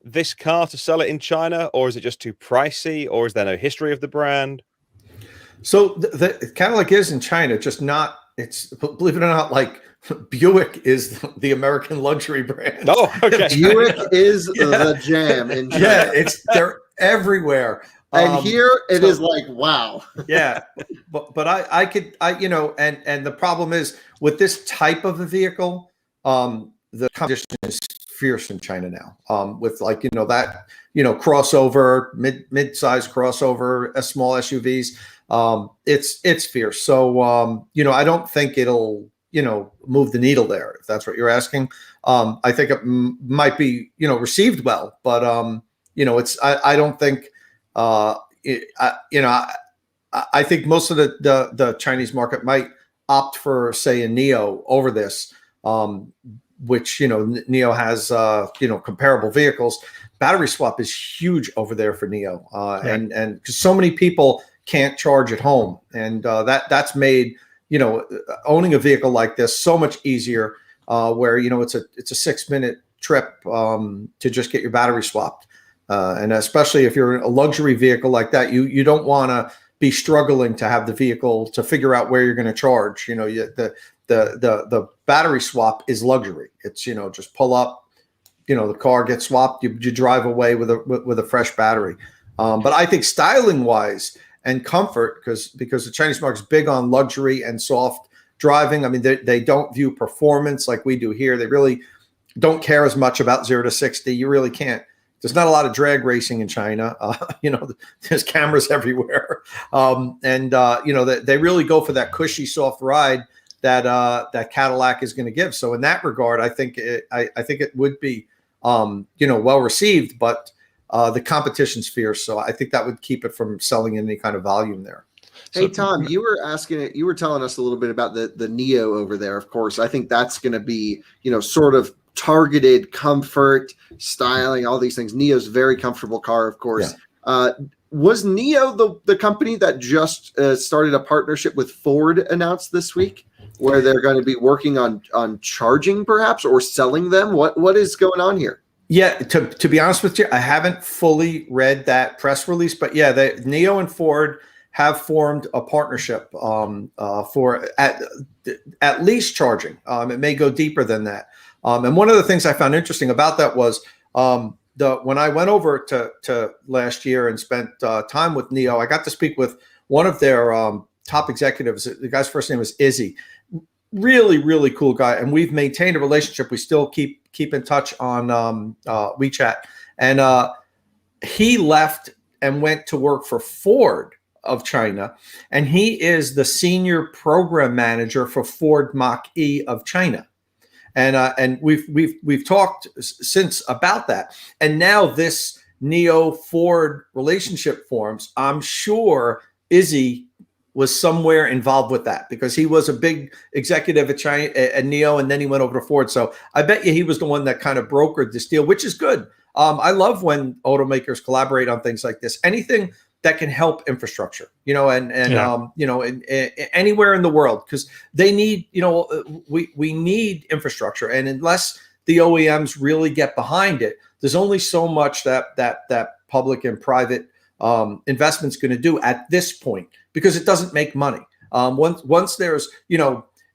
this car to sell it in China, or is it just too pricey, or is there no history of the brand? So the Cadillac is in China, just not. It's, believe it or not, like Buick is the American luxury brand. Oh, okay. Buick is the jam in China. Yeah, they're everywhere. And here it is like, wow. Yeah, but I could, and the problem is with this type of a vehicle, the competition is fierce in China now. With that crossover, mid-size crossover, small SUVs, it's fierce. So I don't think it'll move the needle there, if that's what you're asking. I think it might be received well, but it's I don't think. I think most of the Chinese market might opt for, say, a Neo over this, which Neo has comparable vehicles. Battery swap is huge over there for Neo, and because so many people can't charge at home, and that's made owning a vehicle like this so much easier. Where it's a 6-minute trip to just get your battery swapped. And especially if you're in a luxury vehicle like that, you don't want to be struggling to have the vehicle to figure out where you're going to charge. The battery swap is luxury. It's just pull up, the car gets swapped, you drive away with a fresh battery. But I think styling wise and comfort, because the Chinese market is big on luxury and soft driving. I mean, they don't view performance like we do here. They really don't care as much about 0 to 60. You really can't. There's not a lot of drag racing in China. There's cameras everywhere. They really go for that cushy, soft ride that Cadillac is going to give. So in that regard, I think it would be, well received, but the competition's fierce. So I think that would keep it from selling any kind of volume there. Hey, Tom, you were telling us a little bit about the Neo over there. Of course, I think that's going to be, sort of targeted comfort, styling, all these things. Neo's a very comfortable car, of course. Yeah. Was Neo the company that just started a partnership with Ford announced this week, where they're going to be working on charging perhaps or selling them? What is going on here? Yeah, to be honest with you, I haven't fully read that press release, but yeah, Neo and Ford have formed a partnership for at least charging. It may go deeper than that. And one of the things I found interesting about that was when I went over to last year and spent time with Neo, I got to speak with one of their top executives. The guy's first name was Izzy. Really, really cool guy. And we've maintained a relationship. We still keep in touch on WeChat. And he left and went to work for Ford of China, and he is the senior program manager for Ford Mach-E of China. And we've talked since about that. And now this Neo Ford relationship forms. I'm sure Izzy was somewhere involved with that because he was a big executive at China at Neo, and then he went over to Ford. So I bet you he was the one that kind of brokered this deal, which is good. I love when automakers collaborate on things like this. Anything that can help infrastructure, and anywhere in the world, because they need, we need infrastructure, and unless the OEMs really get behind it, there's only so much that public and private investment's going to do at this point, because it doesn't make money. Once there's,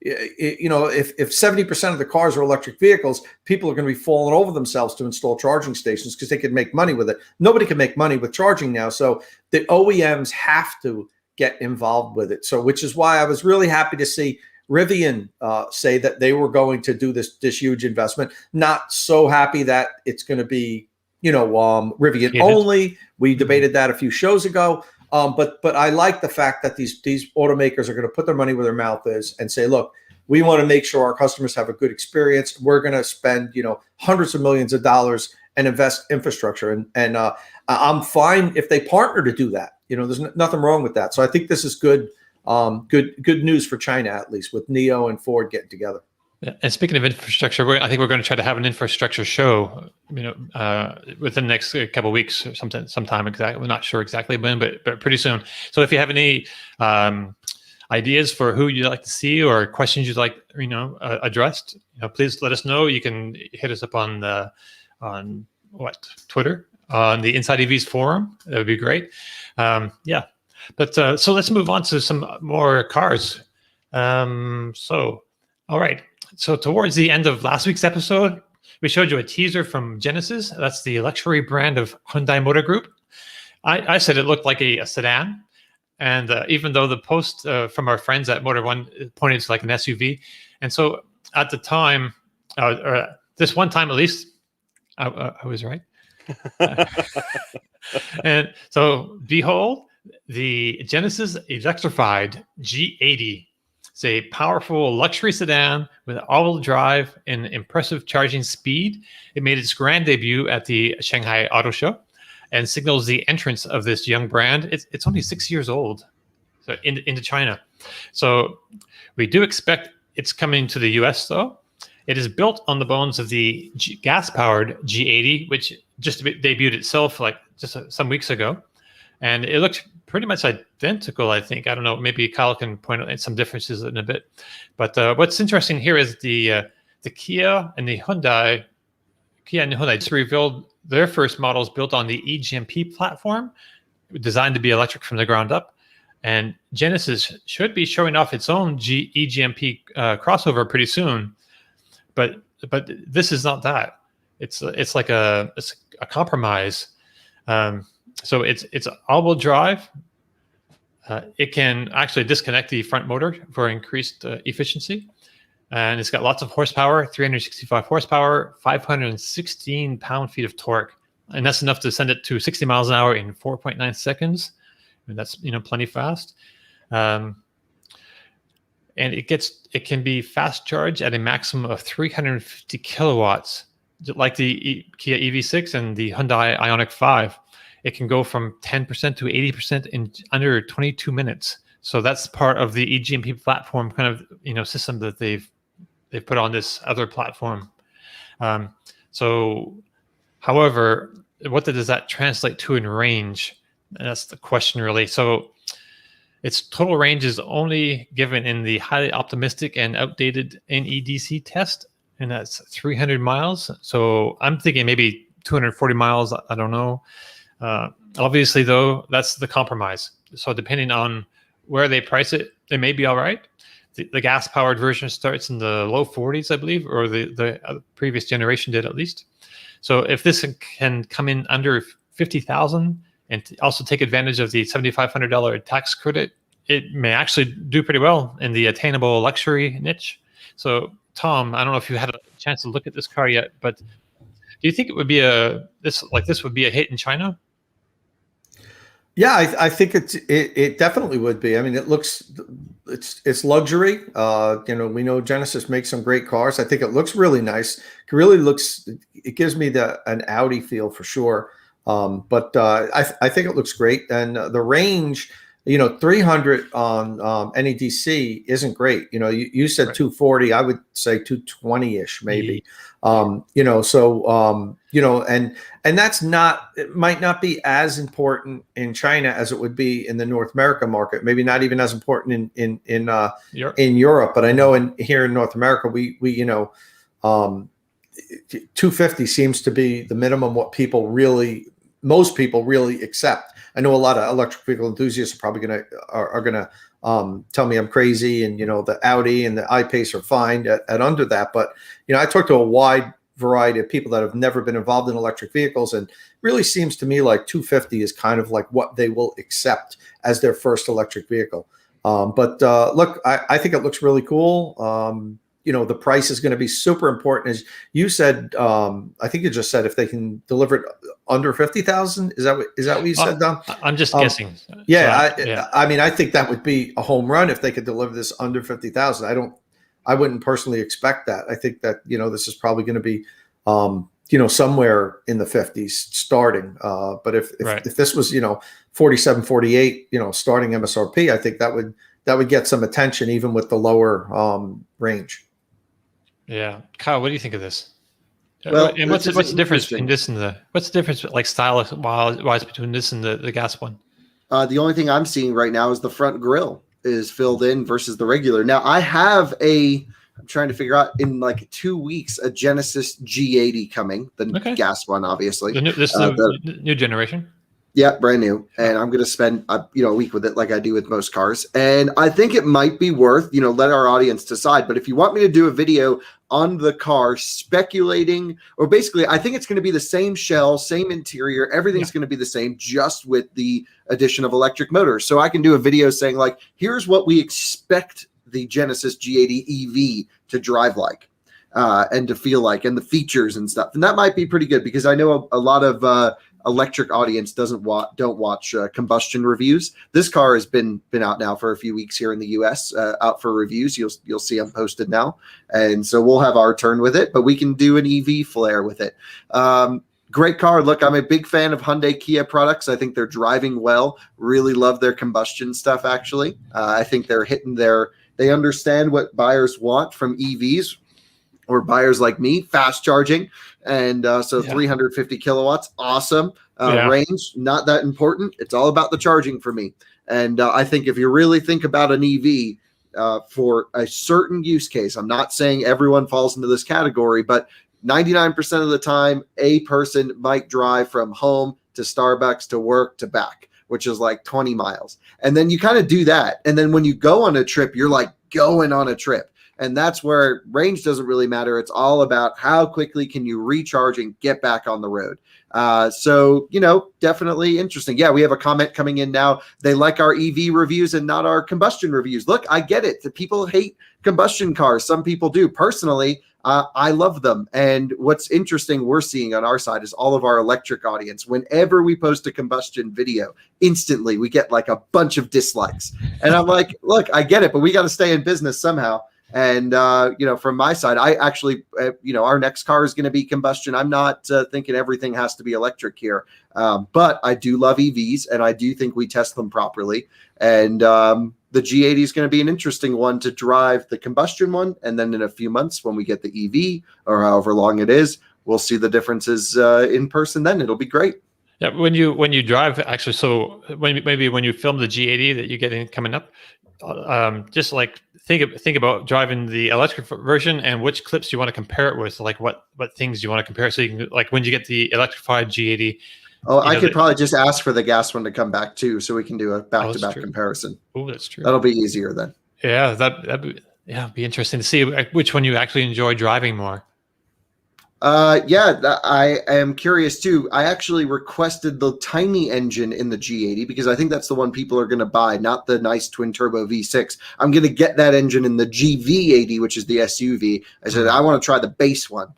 if 70% of the cars are electric vehicles, people are going to be falling over themselves to install charging stations because they could make money with it. Nobody can make money with charging now. So the OEMs have to get involved with it. So, which is why I was really happy to see Rivian say that they were going to do this huge investment. Not so happy that it's going to be, Rivian only. We debated that a few shows ago. But I like the fact that these automakers are going to put their money where their mouth is and say, look, we want to make sure our customers have a good experience. We're going to spend, hundreds of millions of dollars and invest infrastructure. And I'm fine if they partner to do that. There's nothing wrong with that. So I think this is good news for China, at least, with Neo and Ford getting together. Yeah. And speaking of infrastructure, I think we're going to try to have an infrastructure show, within the next couple of weeks or sometime exactly. We're not sure exactly when, but pretty soon. So if you have any ideas for who you'd like to see or questions you'd like, addressed, please let us know. You can hit us up on Twitter, on the Inside EVs forum. That would be great. Yeah. But so let's move on to some more cars. All right. So towards the end of last week's episode, we showed you a teaser from Genesis. That's the luxury brand of Hyundai Motor Group. I said it looked like a sedan. And even though the post from our friends at Motor One pointed to like an SUV. And so at the time, or this one time at least, I was right. And so behold, the Genesis Electrified G80. It's a powerful luxury sedan with all-wheel drive and impressive charging speed. It made its grand debut at the Shanghai Auto Show and signals the entrance of this young brand. It's only 6 years old, so into China. So we do expect it's coming to the US, though. It is built on the bones of the gas-powered G80, which just debuted itself like just some weeks ago. And it looked pretty much identical, I think. I don't know, maybe Kyle can point out some differences in a bit. But what's interesting here is the Kia and the Hyundai just revealed their first models built on the eGMP platform, designed to be electric from the ground up. And Genesis should be showing off its own eGMP crossover pretty soon. But this is not that. It's like a compromise. So it's all-wheel drive. It can actually disconnect the front motor for increased efficiency. And it's got lots of horsepower, 365 horsepower, 516 pound-feet of torque. And that's enough to send it to 60 miles an hour in 4.9 seconds. And that's plenty fast. And it can be fast charged at a maximum of 350 kilowatts, like the Kia EV6 and the Hyundai Ioniq 5. It can go from 10% to 80% in under 22 minutes. So that's part of the eGMP platform kind of system that they've put on this other platform. So, however, what does that translate to in range? And that's the question, really. So its total range is only given in the highly optimistic and outdated NEDC test, and that's 300 miles. So I'm thinking maybe 240 miles. I don't know. Obviously, though, that's the compromise. So depending on where they price it, it may be all right. The gas-powered version starts in the low 40s, I believe, or the previous generation did at least. So if this can come in under 50,000 and also take advantage of the $7,500 tax credit, it may actually do pretty well in the attainable luxury niche. So, Tom, I don't know if you had a chance to look at this car yet, but Do you think it would be this would be a hit in China? Yeah, I think it definitely would be. I mean, it's luxury. We know Genesis makes some great cars. I think it looks really nice. It gives me an Audi feel for sure. But I think it looks great. And the range, 300 on NEDC isn't great. You said Right. 240. I would say 220-ish maybe. And that's it might not be as important in China as it would be in the North America market. Maybe not even as important in Europe. But I know here in North America, we 250 seems to be the minimum what most people really accept. I know a lot of electric vehicle enthusiasts are probably gonna tell me I'm crazy, and the Audi and the I-Pace are fine at under that. But I talked to a wide variety of people that have never been involved in electric vehicles, and really seems to me like 250 is kind of like what they will accept as their first electric vehicle. But look, I think it looks really cool. The price is going to be super important, as you said. I think you just said if they can deliver it under 50,000. Is that what you said, Don? I'm just guessing. Yeah, I mean, I think that would be a home run if they could deliver this under 50,000. I wouldn't personally expect that. I think that this is probably going to be somewhere in the 50s starting. But if this was 47, 48, starting MSRP, I think that would get some attention even with the lower range. Yeah, Kyle, what do you think of this? Well, and what's the difference between this and what's the difference like style wise between this and the gas one? The only thing I'm seeing right now is the front grille is filled in versus the regular. Now I have I'm trying to figure out in like 2 weeks a Genesis G80 coming, the gas one, obviously. This is the new generation. Yeah, brand new. And I'm going to spend a week with it like I do with most cars. And I think it might be worth, let our audience decide. But if you want me to do a video on the car speculating, or basically I think it's going to be the same shell, same interior, everything's going to be the same, just with the addition of electric motors. So I can do a video saying like, here's what we expect the Genesis G80 EV to drive like and to feel like, and the features and stuff. And that might be pretty good, because I know a lot of electric audience don't watch combustion reviews. This car has been out now for a few weeks here in the US, out for reviews. You'll see them posted now, and so we'll have our turn with it, but we can do an EV flair with it. Great car. Look, I'm a big fan of Hyundai Kia products. I think they're driving well. Really love their combustion stuff, actually. I think they're hitting they understand what buyers want from EVs, or buyers like me, fast charging. And 350 kilowatts, awesome. Range, not that important. It's all about the charging for me. And I think if you really think about an EV for a certain use case, I'm not saying everyone falls into this category, but 99% of the time, a person might drive from home to Starbucks to work to back, which is like 20 miles. And then you kind of do that. And then when you go on a trip, you're like going on a trip. And that's where range doesn't really matter. It's all about how quickly can you recharge and get back on the road. So, definitely interesting. Yeah, we have a comment coming in now. They like our EV reviews and not our combustion reviews. Look, I get it. The people hate combustion cars. Some people do. Personally, I love them. And what's interesting we're seeing on our side is all of our electric audience. Whenever we post a combustion video, instantly we get like a bunch of dislikes. And I'm like, look, I get it, but we got to stay in business somehow. And, from my side, I actually, our next car is going to be combustion. I'm not thinking everything has to be electric here. But I do love EVs, and I do think we test them properly. And the G80 is going to be an interesting one to drive, the combustion one. And then in a few months, when we get the EV, or however long it is, we'll see the differences in person. Then it'll be great. Yeah, when you drive, actually, so when you film the G80 that you get coming up, just like think about driving the electric version and which clips you want to compare it with, like what things you want to compare, so you can, like, when you get the electrified G80. Oh, I could probably just ask for the gas one to come back too, so we can do a back-to-back comparison. Oh, that's true. That'll be easier then. Yeah, that'd be interesting to see which one you actually enjoy driving more. I am curious too. I actually requested the tiny engine in the G80 because I think that's the one people are going to buy, not the nice twin turbo V6. I'm going to get that engine in the GV80, which is the SUV. I said, I want to try the base one.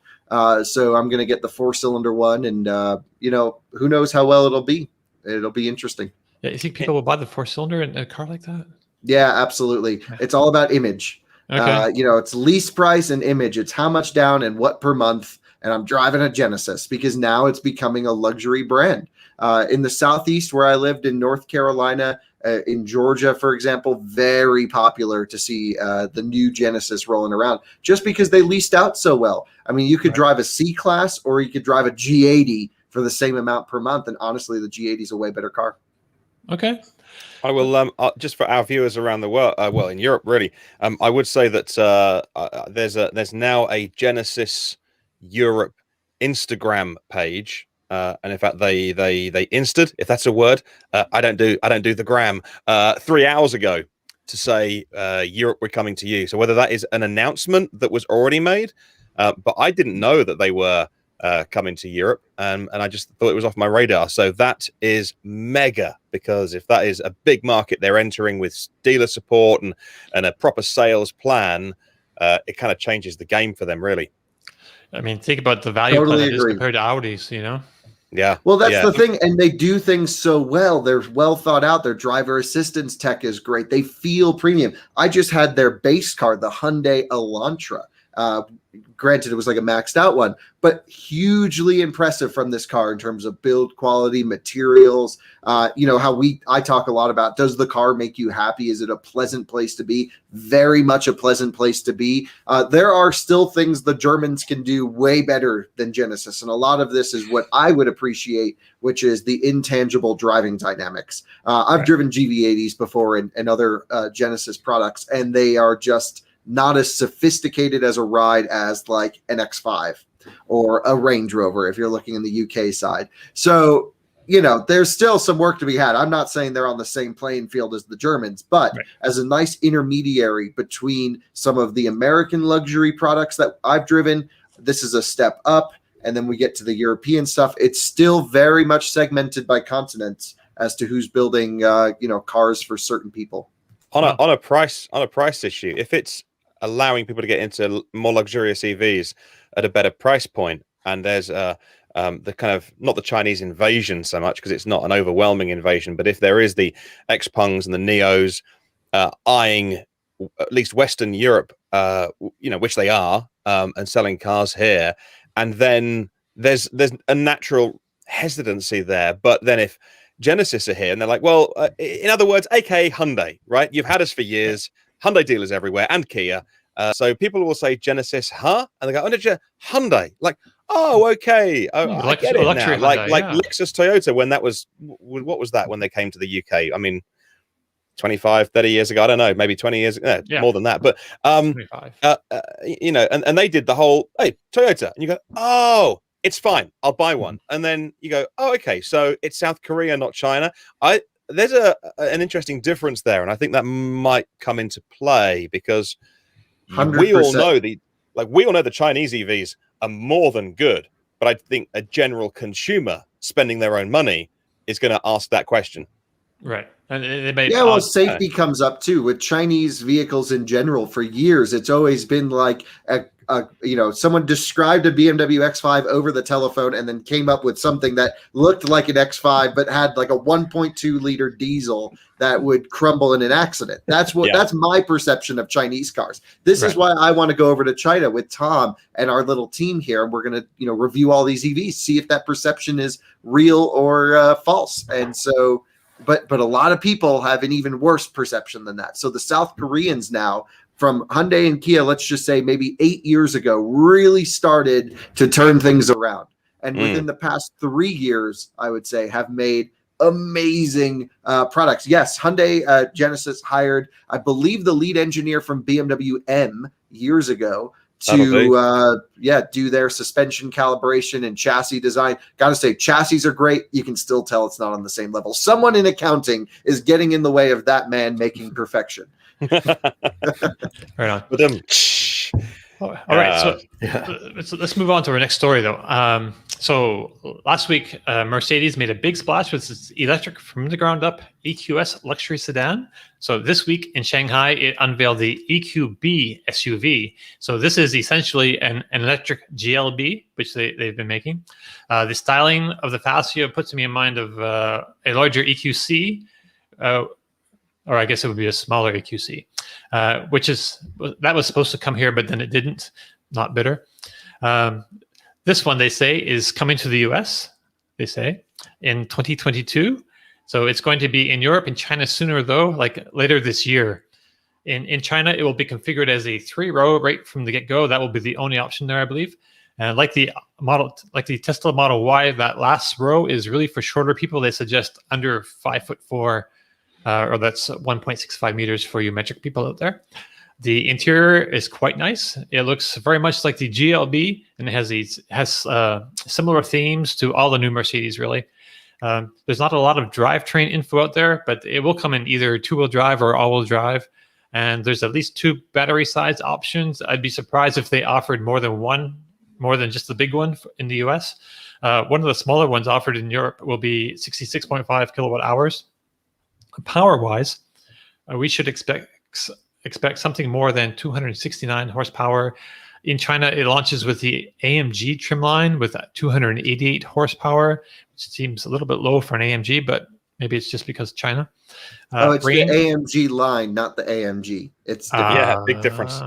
So I'm going to get the 4-cylinder one, and who knows how well it'll be. It'll be interesting. Yeah, you think people will buy the 4-cylinder in a car like that? Yeah, absolutely. It's all about image. Okay. It's lease price and image. It's how much down and what per month. And I'm driving a Genesis because now it's becoming a luxury brand. In the Southeast, where I lived in North Carolina, in Georgia, for example, very popular to see the new Genesis rolling around just because they leased out so well. I mean, you could drive a C-Class or you could drive a G80 for the same amount per month. And honestly, the G80 is a way better car. Okay. I will just for our viewers around the world, well, in Europe, really. I would say that there's now a Genesis Europe Instagram page, and in fact, they insta'd, if that's a word. I don't do the gram. 3 hours ago to say Europe, we're coming to you. So whether that is an announcement that was already made, but I didn't know that they were coming to Europe, and I just thought it was off my radar. So that is mega, because if that is a big market they're entering with dealer support and a proper sales plan, it kind of changes the game for them, really. I mean, think about the value Totally plan it is agree. compared to Audis, Yeah. Well, that's the thing. And they do things so well. They're well thought out. Their driver assistance tech is great. They feel premium. I just had their base car, the Hyundai Elantra. Granted, it was like a maxed out one, but hugely impressive from this car in terms of build quality, materials. How I talk a lot about, does the car make you happy? Is it a pleasant place to be? Very much a pleasant place to be. There are still things the Germans can do way better than Genesis. And a lot of this is what I would appreciate, which is the intangible driving dynamics. I've driven GV80s before and other Genesis products, and they are just not as sophisticated as a ride as like an X5 or a Range Rover if you're looking in the UK side. So, there's still some work to be had. I'm not saying they're on the same playing field as the Germans, but as a nice intermediary between some of the American luxury products that I've driven, this is a step up. And then we get to the European stuff. It's still very much segmented by continents as to who's building, cars for certain people. On a price issue, if it's allowing people to get into more luxurious EVs at a better price point, and there's the kind of, not the Chinese invasion so much, because it's not an overwhelming invasion, but if there is the Xpengs and the Neos eyeing at least Western Europe, which they are, and selling cars here, and then there's a natural hesitancy there. But then if Genesis are here and they're like, well, in other words, aka Hyundai, right? You've had us for years. Hyundai dealers everywhere, and Kia. So people will say Genesis, huh? And they go, oh, no, Hyundai. Like, oh, okay. Oh, I get it now. Hyundai, like Lexus, Toyota, when that was, what was that when they came to the UK? I mean, 25, 30 years ago, I don't know, maybe 20 years, more than that. But, 25. and they did the whole, hey, Toyota. And you go, oh, it's fine, I'll buy one. And then you go, oh, okay, so it's South Korea, not China. There's an interesting difference there, and I think that might come into play because 100%. we all know the Chinese EVs are more than good, but I think a general consumer spending their own money is going to ask that question. Right. And they may safety comes up too with Chinese vehicles in general. For years, it's always been like someone described a BMW X5 over the telephone and then came up with something that looked like an X5 but had like a 1.2 liter diesel that would crumble in an accident. That's my perception of Chinese cars. This is why I want to go over to China with Tom and our little team here, and we're going to review all these EVs, see if that perception is real or false. And so but a lot of people have an even worse perception than that. So the South Koreans now, from Hyundai and Kia, let's just say maybe 8 years ago, really started to turn things around. And within the past 3 years, I would say, have made amazing products. Yes, Hyundai Genesis hired, I believe, the lead engineer from BMW M years ago to do their suspension calibration and chassis design. Gotta say, chassis are great. You can still tell it's not on the same level. Someone in accounting is getting in the way of that man making perfection. Right on. But All right, so Yeah. let's move on to our next story, though. So last week, Mercedes made a big splash with its electric from the ground up EQS luxury sedan. So this week in Shanghai, it unveiled the EQB SUV. So this is essentially an electric GLB, which they've been making. The styling of the fascia puts me in mind of a larger EQC, or I guess it would be a smaller EQC, that was supposed to come here, but then it didn't. Not bitter. This one, they say, is coming to the US, they say, in 2022. So it's going to be in Europe and China sooner, though, like later this year. In China, it will be configured as a 3-row right from the get-go. That will be the only option there, I believe. And like the Tesla Model Y, that last row is really for shorter people. They suggest under 5'4", or that's 1.65 meters for you metric people out there. The interior is quite nice. It looks very much like the GLB, and it has similar themes to all the new Mercedes, really. There's not a lot of drivetrain info out there, but it will come in either two-wheel drive or all-wheel drive. And there's at least 2 battery size options. I'd be surprised if they offered more than just the big one in the US. One of the smaller ones offered in Europe will be 66.5 kilowatt hours. Power-wise, we should expect something more than 269 horsepower. In China, it launches with the AMG trim line with 288 horsepower, which seems a little bit low for an AMG, but maybe it's just because China. It's the AMG line, not the AMG. It's big difference.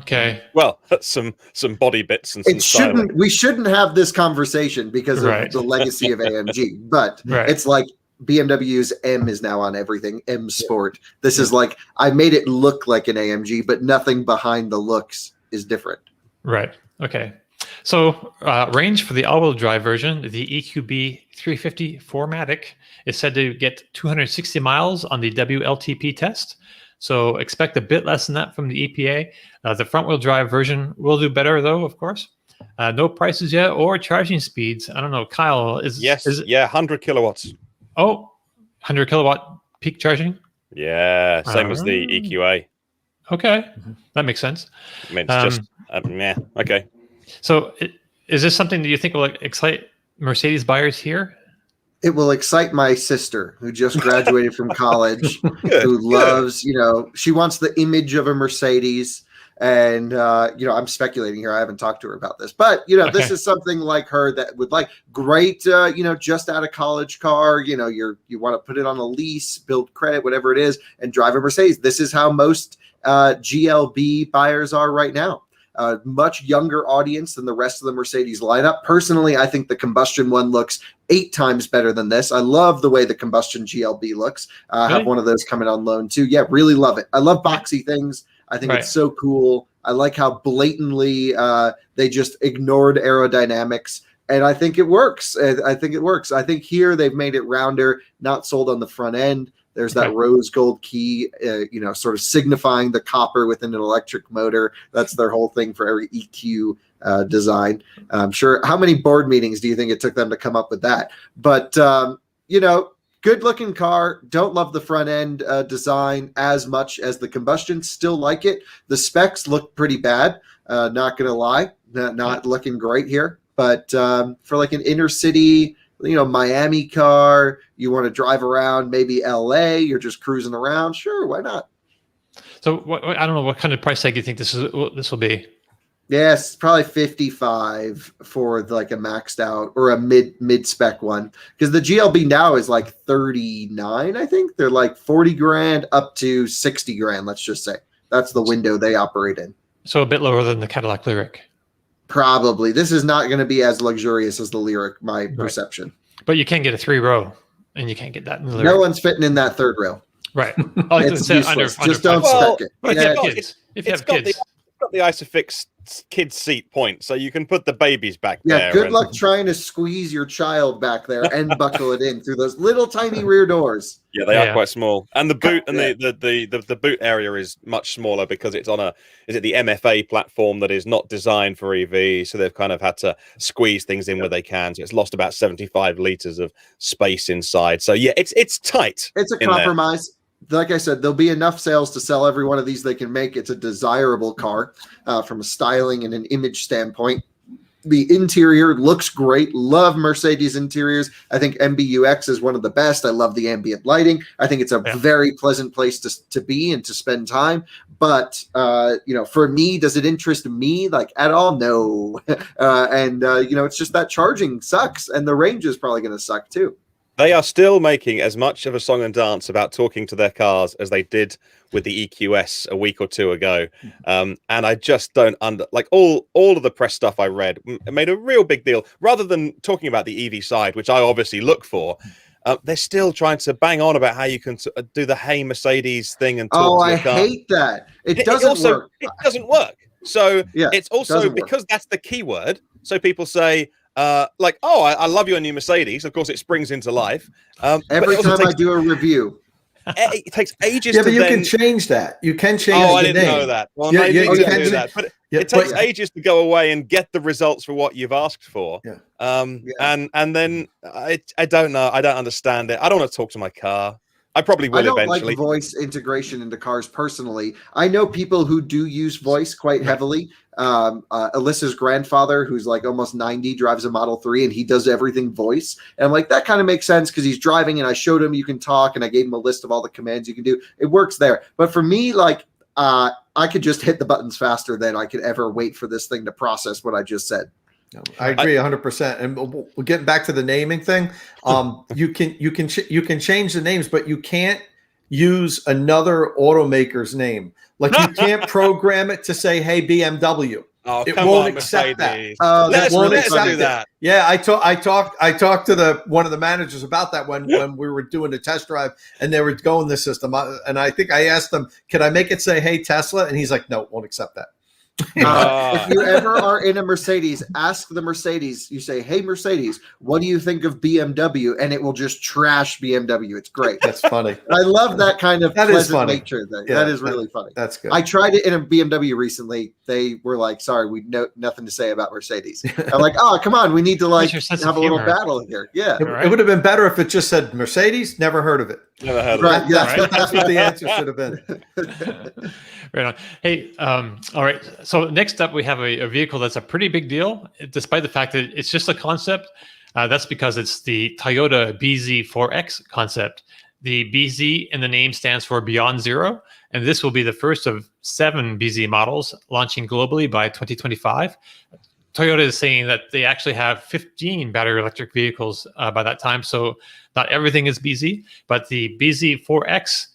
Okay. Well, some body bits and some styling. We shouldn't have this conversation because of the legacy of AMG, but it's like BMW's M is now on everything. M Sport. This is like, I made it look like an AMG, but nothing behind the looks is different. Right. Okay. So range for the all-wheel drive version, the EQB 350 4MATIC is said to get 260 miles on the WLTP test. So expect a bit less than that from the EPA. The front-wheel drive version will do better, though, of course. No prices yet or charging speeds. I don't know. Kyle, is it? 100 kilowatts. Oh, 100 kilowatt peak charging? Yeah, same as the EQA. Okay, that makes sense. I mean, it's just, okay. So is this something that you think will excite Mercedes buyers here? It will excite my sister who just graduated from college, who loves, she wants the image of a Mercedes. And, I'm speculating here. I haven't talked to her about this, but, this is something like her that would like great, just out of college car, you want to put it on a lease, build credit, whatever it is, and drive a Mercedes. This is how most GLB buyers are right now. Much younger audience than the rest of the Mercedes lineup. Personally, I think the Combustion one looks 8 times better than this. I love the way the Combustion GLB looks. I have one of those coming on loan too. Yeah, really love it. I love boxy things. I think it's so cool. I like how blatantly they just ignored aerodynamics. And I think it works. I think here they've made it rounder, not sold on the front end. There's that rose gold key, sort of signifying the copper within an electric motor. That's their whole thing for every EQ design. I'm sure. How many board meetings do you think it took them to come up with that? But, good looking car. Don't love the front end design as much as the Combustion. Still like it. The specs look pretty bad. Not going to lie. Not looking great here. But for like an inner city, Miami car, you want to drive around, maybe LA, you're just cruising around. Sure, why not? So I don't know what kind of price tag you think this will be. Yes, probably 55 for like a maxed out or a mid spec one, because the GLB now is like 39. I think they're like 40 grand up to 60 grand. Let's just say that's the window they operate in. So a bit lower than the Cadillac Lyriq. Probably. This is not going to be as luxurious as the Lyriq, my perception. But you can't get a 3-row, and you can't get that in the Lyriq. No one's fitting in that 3rd row. Right. It's useless. Just don't spec it. If you have kids. It's got the Isofix kids seat point, so you can put the babies back there. Yeah, good luck trying to squeeze your child back there and buckle it in through those little tiny rear doors. Yeah, they are quite small, and the boot and the boot area is much smaller because it's on the MFA platform that is not designed for EV, so they've kind of had to squeeze things in where they can. So it's lost about 75 liters of space inside. So yeah, it's tight. It's a compromise. like I said, there'll be enough sales to sell every one of these they can make. It's a desirable car from a styling and an image standpoint. The interior looks great. Love Mercedes interiors. I think MBUX is one of the best. I love the ambient lighting. I think it's a very pleasant place to be and to spend time. But, for me, does it interest me like at all? No. It's just that charging sucks and the range is probably going to suck too. They are still making as much of a song and dance about talking to their cars as they did with the EQS a week or two ago. And I just don't all of the press stuff I read made a real big deal. Rather than talking about the EV side, which I obviously look for, they're still trying to bang on about how you can do the Hey Mercedes thing and talk to the car. I hate that. It doesn't work. It doesn't work. So it's also because that's the keyword. So people say, I love your new Mercedes. Of course, it springs into life. Every time I do a review. It takes ages but you can change that. You can change I didn't know that. Well, you can do that. But it takes ages to go away and get the results for what you've asked for. And then I don't know. I don't understand it. I don't want to talk to my car. I probably will eventually. I don't like voice integration into cars personally. I know people who do use voice quite heavily. Alyssa's grandfather, who's like almost 90, drives a Model 3 and he does everything voice. And I'm like, that kind of makes sense because he's driving and I showed him you can talk and I gave him a list of all the commands you can do. It works there. But for me, I could just hit the buttons faster than I could ever wait for this thing to process what I just said. I agree 100%. And we're getting back to the naming thing. You can change the names, but you can't use another automaker's name. Like you can't program it to say, "Hey BMW." It won't accept that. Let's do that. Yeah, I talked to one of the managers about that when we were doing the test drive and they were going the system. And I think I asked them, "Can I make it say, hey Tesla?" And he's like, "No, it won't accept that." If you ever are in a Mercedes, ask the Mercedes. You say, "Hey Mercedes, what do you think of BMW?" And it will just trash BMW. It's great. That's funny. I love that kind of pleasant nature thing. That is really funny. That's good. I tried it in a BMW recently. They were like, "Sorry, we know nothing to say about Mercedes." I'm like, "Oh, come on, we need to have a little battle here." Yeah, it would have been better if it just said Mercedes. Never heard of it. Never heard of it. Yeah, that's what the answer should have been. Right on. Hey, all right. So next up, we have a vehicle that's a pretty big deal, despite the fact that it's just a concept. That's because it's the Toyota BZ4X concept. The BZ in the name stands for Beyond Zero, and this will be the first of 7 BZ models launching globally by 2025. Toyota is saying that they actually have 15 battery electric vehicles by that time, so not everything is BZ, but the BZ4X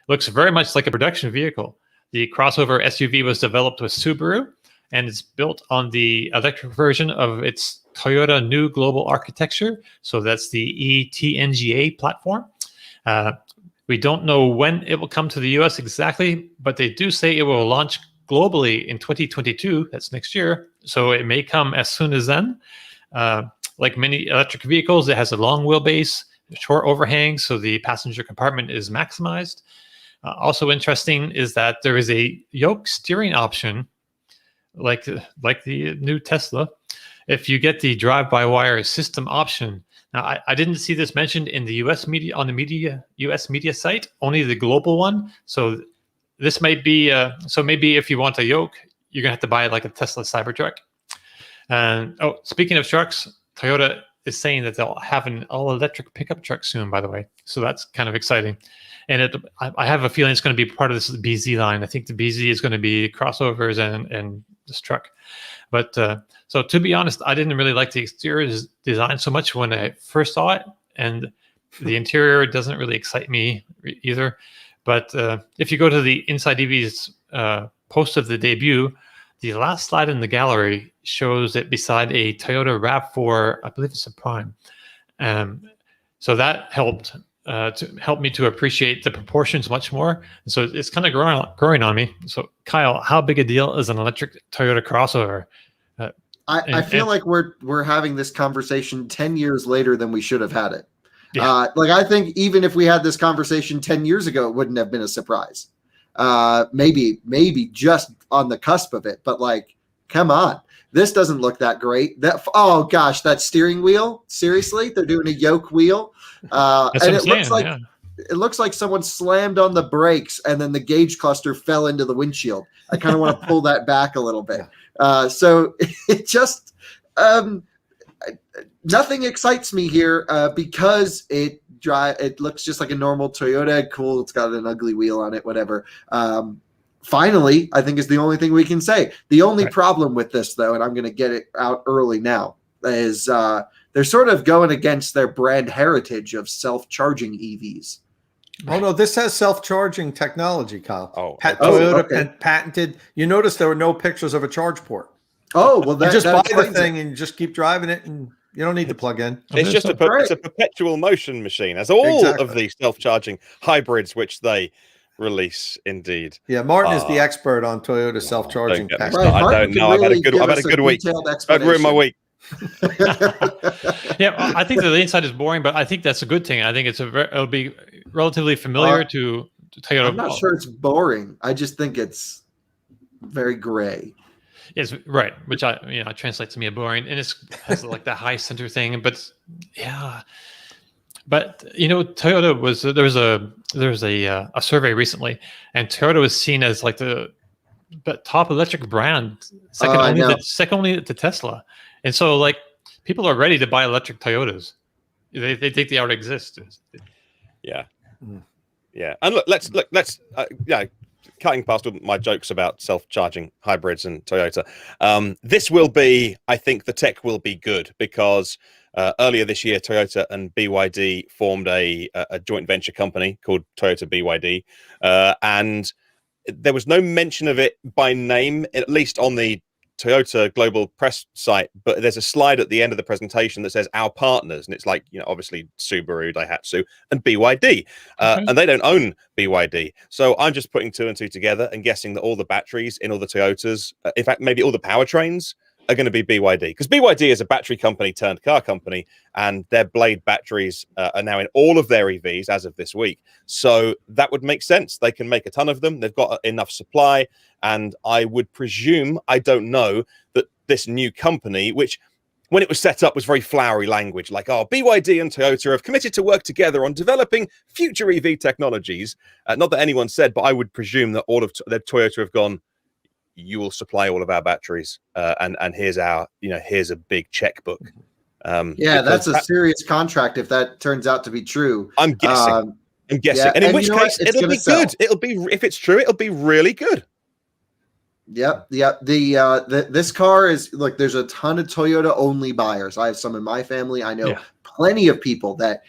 looks very much like a production vehicle. The crossover SUV was developed with Subaru, and it's built on the electric version of its Toyota New Global Architecture. So that's the eTNGA platform. We don't know when it will come to the US exactly, but they do say it will launch globally in 2022. That's next year. So it may come as soon as then. Like many electric vehicles, it has a long wheelbase, short overhangs, so the passenger compartment is maximized. Also interesting is that there is a yoke steering option, like the new Tesla, if you get the drive-by-wire system option. Now, I didn't see this mentioned in the US media US media site, only the global one. So this might be so maybe if you want a yoke, you're gonna have to buy like a Tesla Cybertruck. And speaking of trucks, Toyota is saying that they'll have an all-electric pickup truck soon, by the way. So that's kind of exciting. And I have a feeling it's going to be part of this BZ line. I think the BZ is going to be crossovers and this truck. But so to be honest, I didn't really like the exterior design so much when I first saw it. And the interior doesn't really excite me either. But if you go to the Inside EV's post of the debut, the last slide in the gallery shows it beside a Toyota RAV4, I believe it's a Prime. So that helped to help me to appreciate the proportions much more. And so it's kind of growing on me. So Kyle, how big a deal is an electric Toyota crossover? I feel like we're having this conversation 10 years later than we should have had it. Yeah. I think even if we had this conversation 10 years ago, it wouldn't have been a surprise. Maybe just on the cusp of it, but come on, this doesn't look that great. Oh gosh, that steering wheel, seriously, they're doing a yoke wheel. And it looks like it looks like someone slammed on the brakes and then the gauge cluster fell into the windshield. I kind of want to pull that back a little bit. So it just nothing excites me here because it looks just like a normal Toyota. Cool, it's got an ugly wheel on it, whatever. Finally, I think is the only thing we can say. The only problem with this, though, and I'm going to get it out early now, is they're sort of going against their brand heritage of self-charging EVs. Oh, no, this has self-charging technology, Kyle. Toyota patented. You notice there were no pictures of a charge port. Oh, well, you just buy the thing and just keep driving it, and you don't need to plug in. It's just it's a perpetual motion machine, as all of the self-charging hybrids which they release. Indeed. Yeah, Martin is the expert on Toyota self-charging. I don't know. I've had a good week. I've ruined my week. Yeah, I think that the inside is boring, but I think that's a good thing. I think it'll be relatively familiar to Toyota. I'm not sure it's boring. I just think it's very gray. Yes, right. Which translates to me as boring, and it has like the high center thing. But yeah, but Toyota was there was a survey recently, and Toyota was seen as like the top electric brand, second only to Tesla. And so, like, people are ready to buy electric Toyotas. They think they already exist. Yeah, yeah. And let's cutting past all my jokes about self-charging hybrids and Toyota. This will be, I think, the tech will be good because earlier this year, Toyota and BYD formed a joint venture company called Toyota BYD, and there was no mention of it by name, at least on the Toyota global press site, but there's a slide at the end of the presentation that says our partners, and it's like, obviously Subaru, Daihatsu, and BYD, and they don't own BYD. So I'm just putting two and two together and guessing that all the batteries in all the Toyotas, in fact, maybe all the powertrains are going to be BYD, because BYD is a battery company turned car company, and their Blade batteries are now in all of their EVs as of this week. So that would make sense. They can make a ton of them. They've got enough supply. And I would presume, I don't know, that this new company, which when it was set up was very flowery language, like, BYD and Toyota have committed to work together on developing future EV technologies. Not that anyone said, but I would presume that all of the Toyota have gone, you will supply all of our batteries, and here's here's a big checkbook. That's a serious contract if that turns out to be true. I'm guessing. Yeah, and in which case, it'll be good. It'll be, if it's true, it'll be really good. Yep. This car is, look, there's a ton of Toyota only buyers. I have some in my family. I know plenty of people that,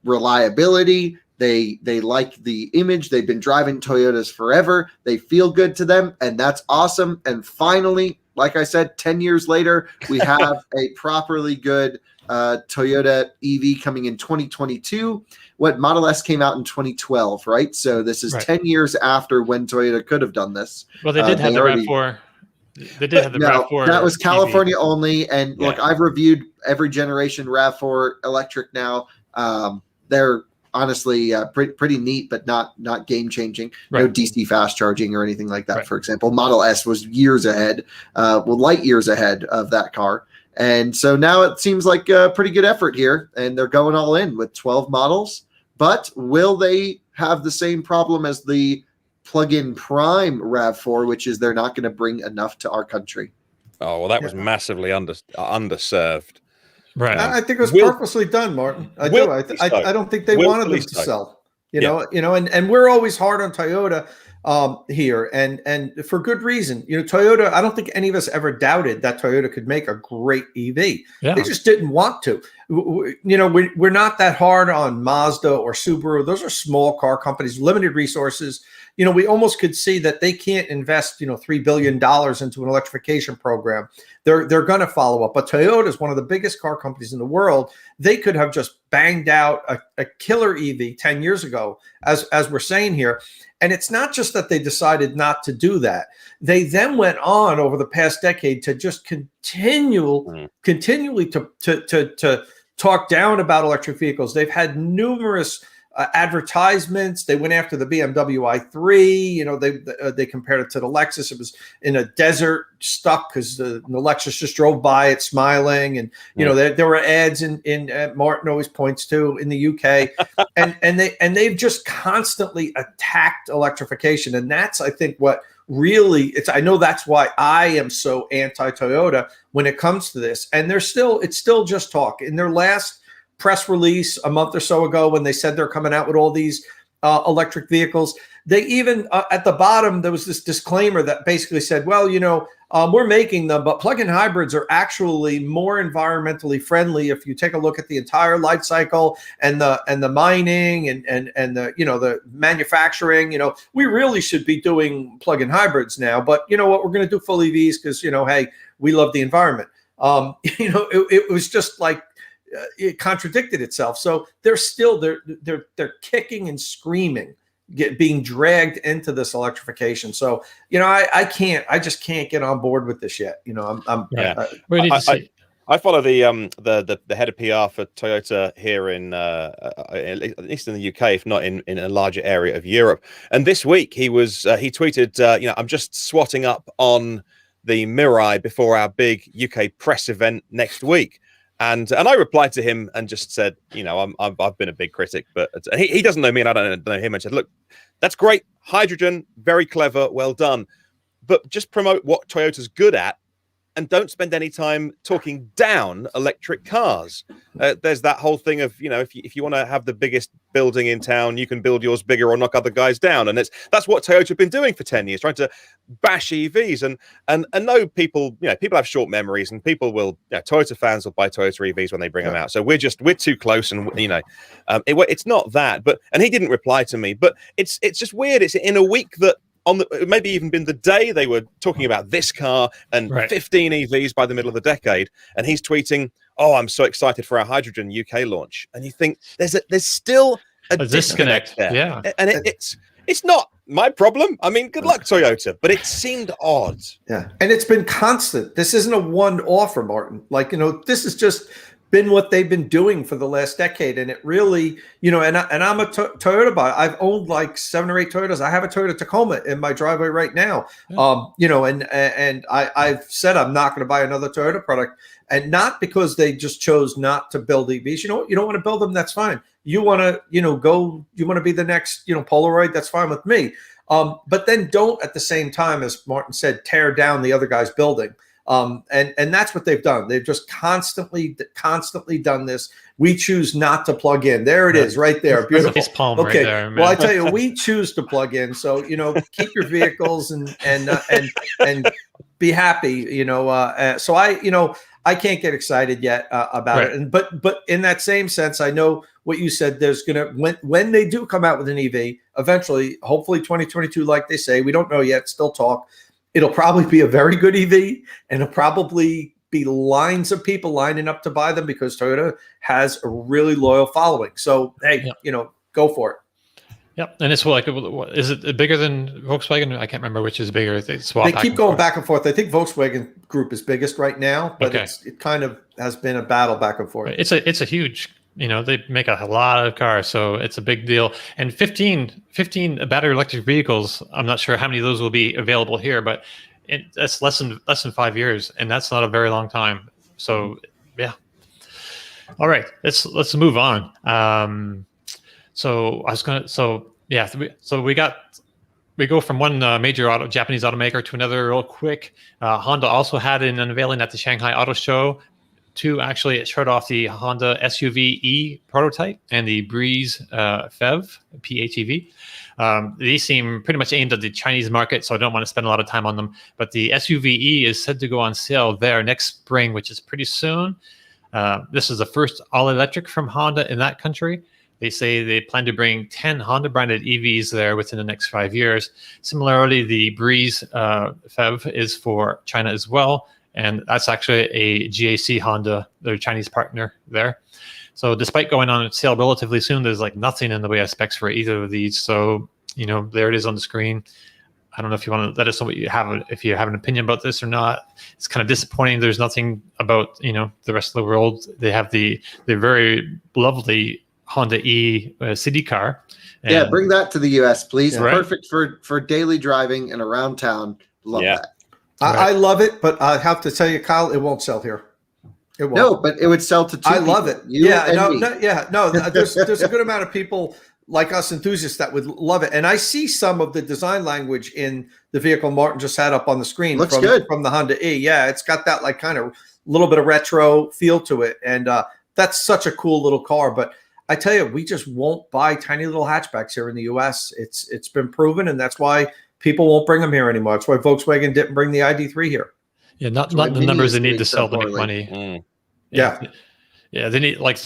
reliability, they like the image. They've been driving Toyotas forever. They feel good to them, and that's awesome. And finally, like I said, 10 years later, we have a properly good Toyota EV coming in 2022. What Model S came out in 2012, right? So this is 10 years after when Toyota could have done this. Well, they did have the RAV4. They did have the RAV4. That was California only. And look, I've reviewed every generation RAV4 electric now. They're honestly pretty neat, but not game changing. No DC fast charging or anything like that. For example, Model S was years ahead, light years ahead of that car. And so now it seems like a pretty good effort here, and they're going all in with 12 models. But will they have the same problem as the plug-in prime RAV4, which is they're not going to bring enough to our country? Oh, well, that was massively underserved. Right. I think it was purposely done, Martin. I don't think they wanted them to sell. And we're always hard on Toyota here, and for good reason. Toyota, I don't think any of us ever doubted that Toyota could make a great EV. They just didn't want to. We're not that hard on Mazda or Subaru. Those are small car companies, limited resources. We almost could see that they can't invest, $3 billion into an electrification program. They're going to follow up. But Toyota is one of the biggest car companies in the world. They could have just banged out a killer EV 10 years ago, as we're saying here. And it's not just that they decided not to do that. They then went on over the past decade to just continually to talk down about electric vehicles. They've had numerous advertisements. They went after the BMW i3. You know, they compared it to the Lexus. It was in a desert, stuck because the Lexus just drove by it smiling. And you know, there were ads in Martin always points to in the UK, and they've just constantly attacked electrification. And that's, I think, what really I know that's why I am so anti-Toyota when it comes to this. And it's still just talk. In their last press release a month or so ago, when they said they're coming out with all these electric vehicles, they even at the bottom there was this disclaimer that basically said, well, you know, we're making them, but plug-in hybrids are actually more environmentally friendly if you take a look at the entire life cycle and the mining and the, you know, the manufacturing. You know, we really should be doing plug-in hybrids now, but you know what, we're going to do full EVs because, you know, hey, we love the environment. You know, it was just like it contradicted itself. So they're still they're kicking and screaming, being dragged into this electrification. So, you know, I just can't get on board with this yet. You know, I follow the head of PR for Toyota here in at least in the UK, if not in a larger area of Europe. And this week he tweeted, you know, I'm just swatting up on the Mirai before our big UK press event next week. And I replied to him and just said, you know, I've been a big critic, but he doesn't know me and I don't know him. I said, look, that's great. Hydrogen, very clever, well done. But just promote what Toyota's good at and don't spend any time talking down electric cars. There's that whole thing of, you know, if you want to have the biggest building in town, you can build yours bigger or knock other guys down. And that's what Toyota have been doing for 10 years, trying to bash EVs. And no, people, you know, people have short memories, and people will, you know, Toyota fans will buy Toyota EVs when they bring them out. So we're too close, and you know, it's not that. And he didn't reply to me, but it's just weird. It's in a week that maybe even been the day they were talking about this car and 15 EVs by the middle of the decade, and he's tweeting, "Oh, I'm so excited for our hydrogen UK launch." And you think there's still a disconnect there, yeah. And it's not my problem. I mean, good luck, Toyota, but it seemed odd. Yeah, and it's been constant. This isn't a one-off, Martin. Like, you know, this has just been what they've been doing for the last decade. And it really, you know, and I'm a Toyota buyer. I've owned like 7 or 8 Toyotas. I have a Toyota Tacoma in my driveway right now. Yeah. You know, and I've said I'm not going to buy another Toyota product, and not because they just chose not to build EVs. You know, you don't want to build them, that's fine. You want to, you know, you want to be the next, you know, Polaroid, that's fine with me. But then don't at the same time, as Martin said, tear down the other guy's building. And that's what they've done. They've just constantly done this. We choose not to plug in. There it is, right there. Beautiful. Palm okay. Right there, man. Well, I tell you, we choose to plug in. So, you know, keep your vehicles and be happy. You know, so I can't get excited yet about it. And but in that same sense, I know what you said. There's gonna when they do come out with an EV eventually, hopefully 2022, like they say. We don't know yet. Still talk. It'll probably be a very good EV, and it'll probably be lines of people lining up to buy them because Toyota has a really loyal following. So, hey, you know, go for it. Yep. And it's like, is it bigger than Volkswagen? I can't remember which is bigger. They keep going back and forth. I think Volkswagen Group is biggest right now, but it kind of has been a battle back and forth. It's a huge, you know, they make a lot of cars, so it's a big deal. And 15 battery electric vehicles, I'm not sure how many of those will be available here, but that's less than 5 years, and that's not a very long time. So yeah. All right, let's move on. We go from one major Japanese automaker to another real quick. Honda also had an unveiling at the Shanghai Auto Show. It showed off the Honda SUV E prototype and the Breeze PHEV, PHEV. These seem pretty much aimed at the Chinese market, so I don't want to spend a lot of time on them. But the SUV E is said to go on sale there next spring, which is pretty soon. This is the first all-electric from Honda in that country. They say they plan to bring 10 Honda-branded EVs there within the next 5 years. Similarly, the Breeze PHEV is for China as well. And that's actually a GAC Honda, their Chinese partner there. So despite going on sale relatively soon, there's like nothing in the way of specs for either of these. So, you know, there it is on the screen. I don't know if you want to let us know what you have, if you have an opinion about this or not. It's kind of disappointing. There's nothing about, you know, the rest of the world. They have the very lovely Honda E city car. Yeah, bring that to the US, please. Right. Perfect for daily driving and around town. Love Yeah. that. I love it, but I have to tell you, Kyle, it won't sell here. It won't. No, but it would sell to two I love people, it. you Yeah, and no, me. there's a good amount of people like us enthusiasts that would love it. And I see some of the design language in the vehicle Martin just had up on the screen Looks good. from the Honda E. Yeah, it's got that like kind of little bit of retro feel to it. And that's such a cool little car. But I tell you, we just won't buy tiny little hatchbacks here in the US. It's been proven, and that's why people won't bring them here anymore. That's why Volkswagen didn't bring the ID3 here. Yeah, not why the Mini numbers is they need doing to so sell to make poorly. money. Mm. Yeah, they need like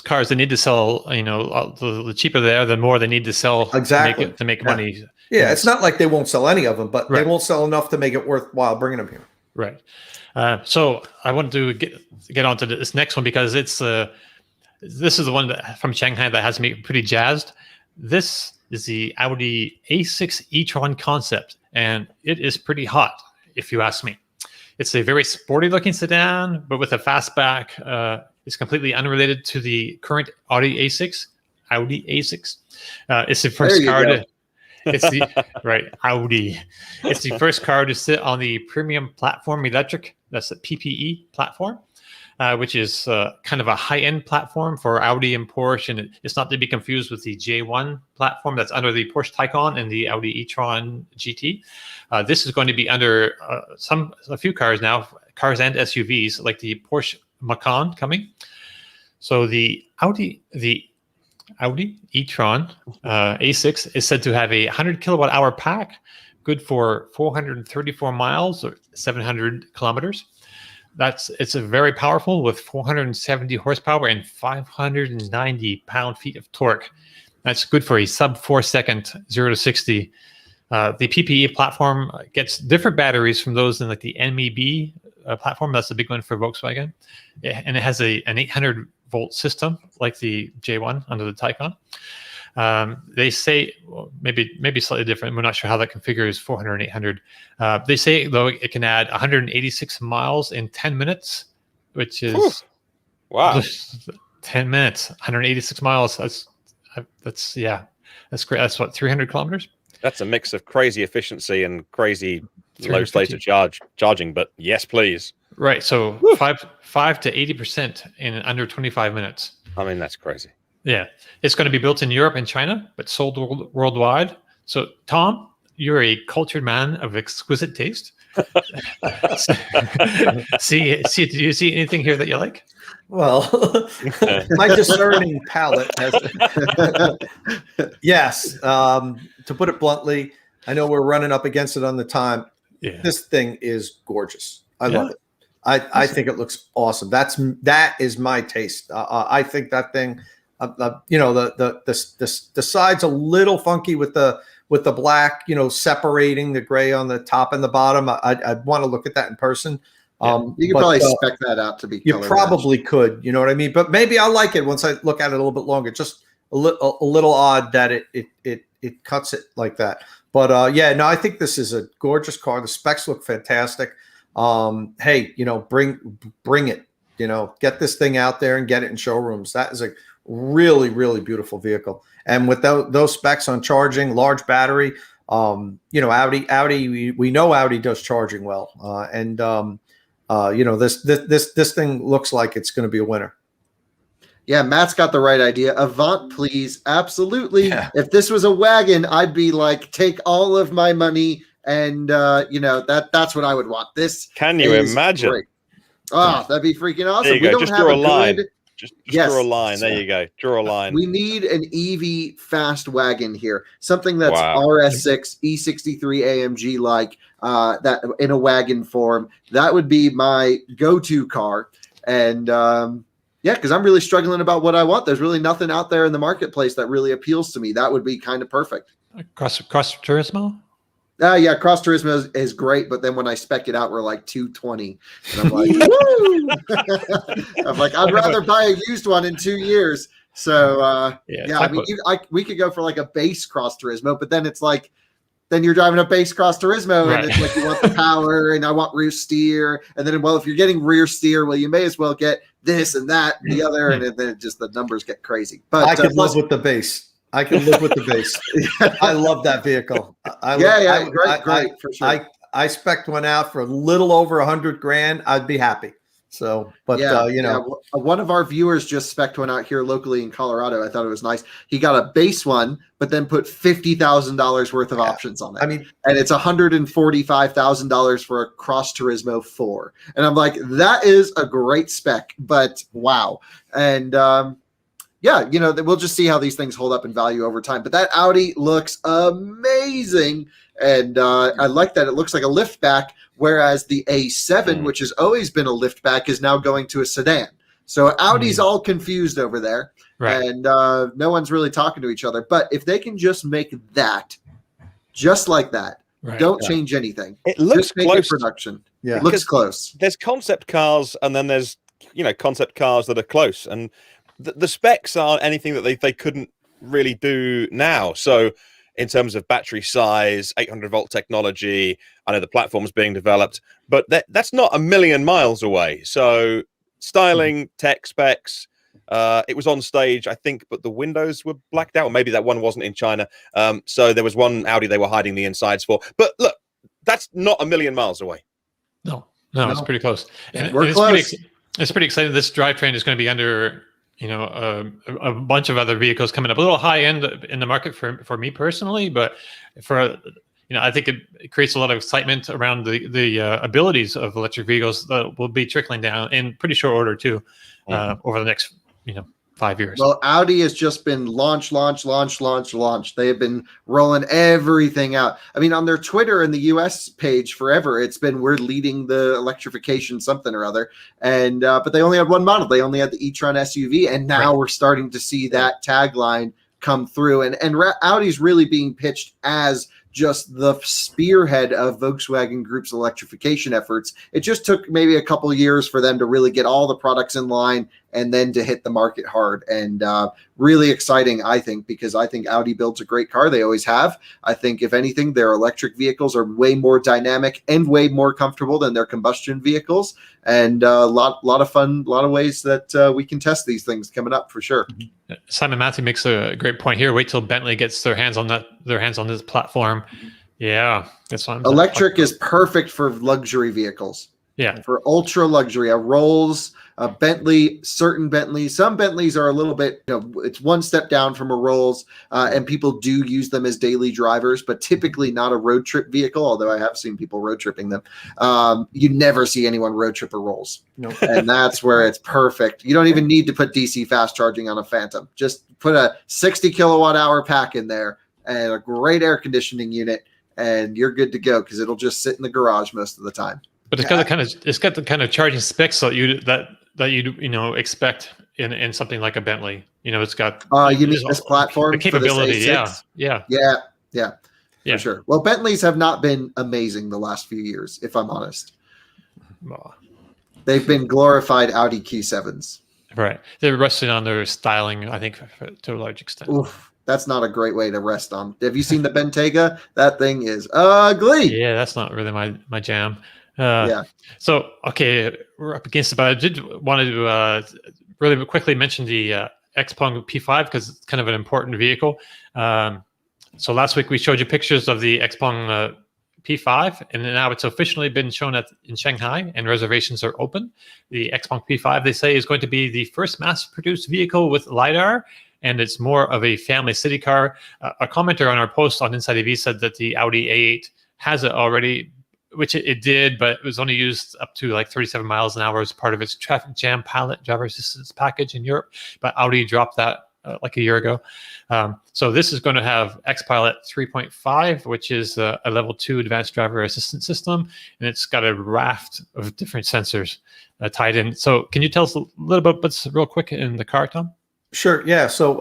cars. They need to sell. The cheaper they are, the more they need to sell. Exactly. to make money. Yeah, it's not like they won't sell any of them, but they Right. won't sell enough to make it worthwhile bringing them here. Right. So I wanted to get onto this next one because it's this is the one from Shanghai that has me pretty jazzed. This is the Audi A6 e-tron concept, and it is pretty hot, if you ask me. It's a very sporty looking sedan, but with a fastback. It's completely unrelated to the current Audi A6. It's the first car to. It's the right Audi. It's the first car to sit on the premium platform electric. That's the PPE platform, which is kind of a high-end platform for Audi and Porsche, and it's not to be confused with the J1 platform that's under the Porsche Taycan and the Audi e-tron GT. This is going to be under a few cars now, cars and SUVs like the Porsche Macan coming. So the Audi e-tron A6 is said to have a 100 kilowatt hour pack, good for 434 miles or 700 kilometers. It's a very powerful with 470 horsepower and 590 pound-feet of torque. That's good for a sub 4 second 0 to 60. The PPE platform gets different batteries from those in like the MEB platform. That's the big one for Volkswagen, and it has an 800 volt system like the J1 under the Taycan. They say maybe slightly different. We're not sure how that configures 400 and 800. They say though it can add 186 miles in 10 minutes, which is wow. 10 minutes, 186 miles. That's great. That's what 300 kilometers. That's a mix of crazy efficiency and crazy low 350. states of charging, but yes, please. Right. So 5 to 80% in under 25 minutes. I mean, that's crazy. Yeah. It's going to be built in Europe and China, but sold worldwide. So, Tom, you're a cultured man of exquisite taste. Do you see anything here that you like? Well, my discerning palate has. Yes. To put it bluntly, I know we're running up against it on the time. Yeah. This thing is gorgeous. I love it. I think it looks awesome. That is my taste. I think that thing, the side's a little funky with the black, separating the gray on the top and the bottom. I'd want to look at that in person. You could probably spec that out to be. You probably could. You know what I mean? But maybe I'll like it once I look at it a little bit longer. Just a little odd that it cuts it like that. But I think this is a gorgeous car. The specs look fantastic. Hey, bring it. Get this thing out there and get it in showrooms. That is a really, really beautiful vehicle. And with those specs on charging, large battery, Audi, we know Audi does charging well. This thing looks like it's going to be a winner. Yeah, Matt's got the right idea. Avant, please. Absolutely. Yeah. If this was a wagon, I'd be like, take all of my money, and that's what I would want. This Can you imagine? Great. Oh, that'd be freaking awesome. There you go. Just draw a line. Just Yes. draw a line. There you go. Draw a line. We need an EV fast wagon here, something that's Wow. RS6 E63 AMG like that in a wagon form. That would be my go-to car, and because I'm really struggling about what I want. There's really nothing out there in the marketplace that really appeals to me. That would be kind of perfect. Cross Turismo? Yeah, Cross Turismo is great, but then when I spec it out, we're like 220, and I'm like, woo! I'm like, I'd rather buy a used one in 2 years. So I mean, we could go for like a base Cross Turismo, but then it's like then you're driving a base Cross Turismo, Right. and it's like you want the power, and I want rear steer, and then well, if you're getting rear steer, well, you may as well get this and that and the other, and then just the numbers get crazy. But I could live with the base. I can live with the base. I love that vehicle. Great for sure. I spec'd one out for a little over $100,000. I'd be happy. So, but one of our viewers just spec'd one out here locally in Colorado. I thought it was nice. He got a base one, but then put $50,000 worth of options on it. I mean, and it's $145,000 for a Cross Turismo 4. And I'm like, that is a great spec, but wow. And we'll just see how these things hold up in value over time. But that Audi looks amazing. And I like that it looks like a liftback, whereas the A7, which has always been a liftback, is now going to a sedan. So Audi's all confused over there, Right. and no one's really talking to each other. But if they can just make that just like that, Right. don't change anything. It looks just make close. it production. Yeah. It looks Because close. There's concept cars, and then there's concept cars that are close, and the specs aren't anything that they couldn't really do now. So in terms of battery size, 800-volt technology, I know the platform's being developed, but that's not a million miles away. So styling, tech specs, it was on stage, I think, but the windows were blacked out, or maybe that one wasn't in China. So there was one Audi they were hiding the insides for. But look, that's not a million miles away. No, it's pretty close. And We're close. It's pretty exciting. This drivetrain is going to be under a bunch of other vehicles coming up. A little high end in the market for me personally, but for I think it creates a lot of excitement around the abilities of electric vehicles that will be trickling down in pretty short order too, over the next 5 years. Well, Audi has just been launch. They have been rolling everything out. I mean, on their Twitter and the US page forever, it's been, we're leading the electrification something or other. And but they only had one model. They only had the e-tron SUV, and now we're starting to see that tagline come through. And Audi's really being pitched as just the spearhead of Volkswagen Group's electrification efforts. It just took maybe a couple of years for them to really get all the products in line and then to hit the market hard. And really exciting, I think, because I think Audi builds a great car. They always have. I think, if anything, their electric vehicles are way more dynamic and way more comfortable than their combustion vehicles. And a lot of fun, a lot of ways that we can test these things coming up for sure. Simon Matthew makes a great point here. Wait till Bentley gets their hands on this platform. Yeah, that's what I'm Electric is perfect for luxury vehicles. Yeah, for ultra luxury, a Rolls, a Bentley, certain Bentleys. Some Bentleys are a little bit, it's one step down from a Rolls, and people do use them as daily drivers, but typically not a road trip vehicle, although I have seen people road tripping them. You never see anyone road trip a Rolls. Nope. And that's where it's perfect. You don't even need to put DC fast charging on a Phantom. Just put a 60 kilowatt hour pack in there and a great air conditioning unit, and you're good to go, because it'll just sit in the garage most of the time. but it's got the kind of charging specs that you expect in something like a Bentley. It's got you mean this platform, the capability. For this A6? Yeah, for sure. Well, Bentleys have not been amazing the last few years, if I'm honest. They've been glorified Audi Q7s. Right, they're resting on their styling, I think, to a large extent. Oof, that's not a great way to rest on. Have you seen the Bentayga? That thing is ugly. Yeah, that's not really my jam. Yeah. So, okay, we're up against it, but I did want to really quickly mention the Xpeng P5, because it's kind of an important vehicle. So last week we showed you pictures of the Xpeng P5, and now it's officially been shown in Shanghai, and reservations are open. The Xpeng P5, they say, is going to be the first mass-produced vehicle with Lidar, and it's more of a family city car. A commenter on our post on Inside EV said that the Audi A8 has it already, which it did, but it was only used up to like 37 miles an hour as part of its traffic jam pilot driver assistance package in Europe. But Audi dropped that like a year ago. So this is going to have XPilot 3.5, which is a level 2 advanced driver assistance system, and it's got a raft of different sensors tied in. So can you tell us a little bit, but real quick, in the car, Tom? Sure. Yeah. So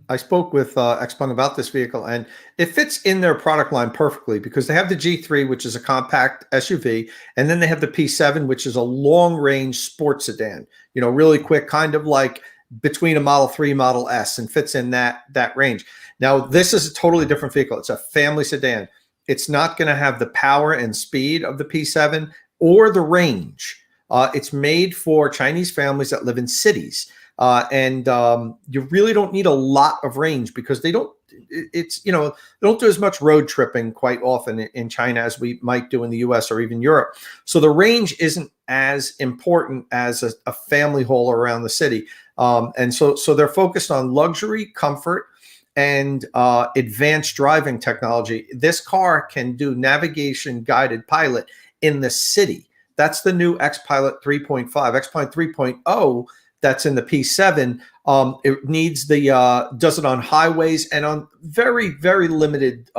I spoke with Xpeng about this vehicle, and it fits in their product line perfectly, because they have the G3, which is a compact SUV, and then they have the P7, which is a long-range sports sedan. Really quick, kind of like between a Model 3, Model S, and fits in that range. Now, this is a totally different vehicle. It's a family sedan. It's not going to have the power and speed of the P7 or the range. It's made for Chinese families that live in cities. And you really don't need a lot of range because they don't do as much road tripping quite often in China as we might do in the US or even Europe. So the range isn't as important as a family haul around the city. And so they're focused on luxury, comfort, and advanced driving technology. This car can do navigation guided pilot in the city. That's the new X-Pilot 3.5. X-Pilot 3.0 that's in the P7. It needs does it on highways and on very, very limited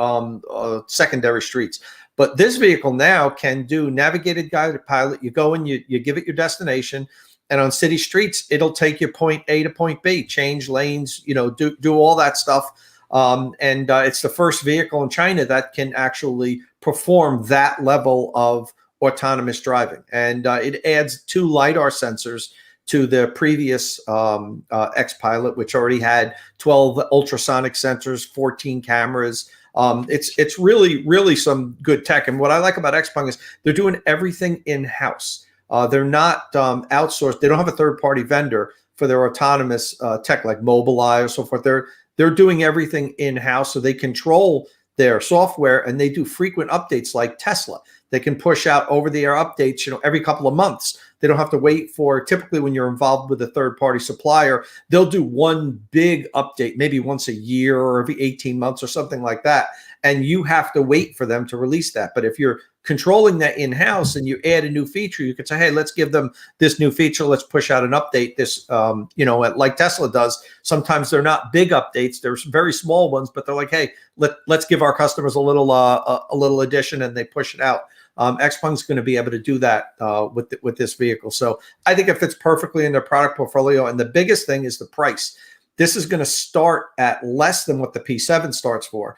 secondary streets. But this vehicle now can do navigated guided pilot. You go and you give it your destination, and on city streets, it'll take you point A to point B, change lanes, do all that stuff. And it's the first vehicle in China that can actually perform that level of autonomous driving. And it adds 2 LiDAR sensors to the previous X-Pilot, which already had 12 ultrasonic sensors, 14 cameras. It's really, really some good tech. And what I like about Xpeng is they're doing everything in-house. They're not outsourced. They don't have a third-party vendor for their autonomous tech like Mobileye or so forth. They're doing everything in-house, so they control their software, and they do frequent updates like Tesla. They can push out over-the-air updates, every couple of months. They don't have to wait for, typically when you're involved with a third-party supplier, they'll do one big update, maybe once a year or every 18 months or something like that. And you have to wait for them to release that. But if you're controlling that in-house and you add a new feature, you could say, hey, let's give them this new feature. Let's push out an update. This, like Tesla does. Sometimes they're not big updates. They're very small ones, but they're like, hey, let's give our customers a little addition, and they push it out. Xpeng's going to be able to do that with this vehicle. So I think it fits perfectly in their product portfolio. And the biggest thing is the price. This is going to start at less than what the P7 starts for.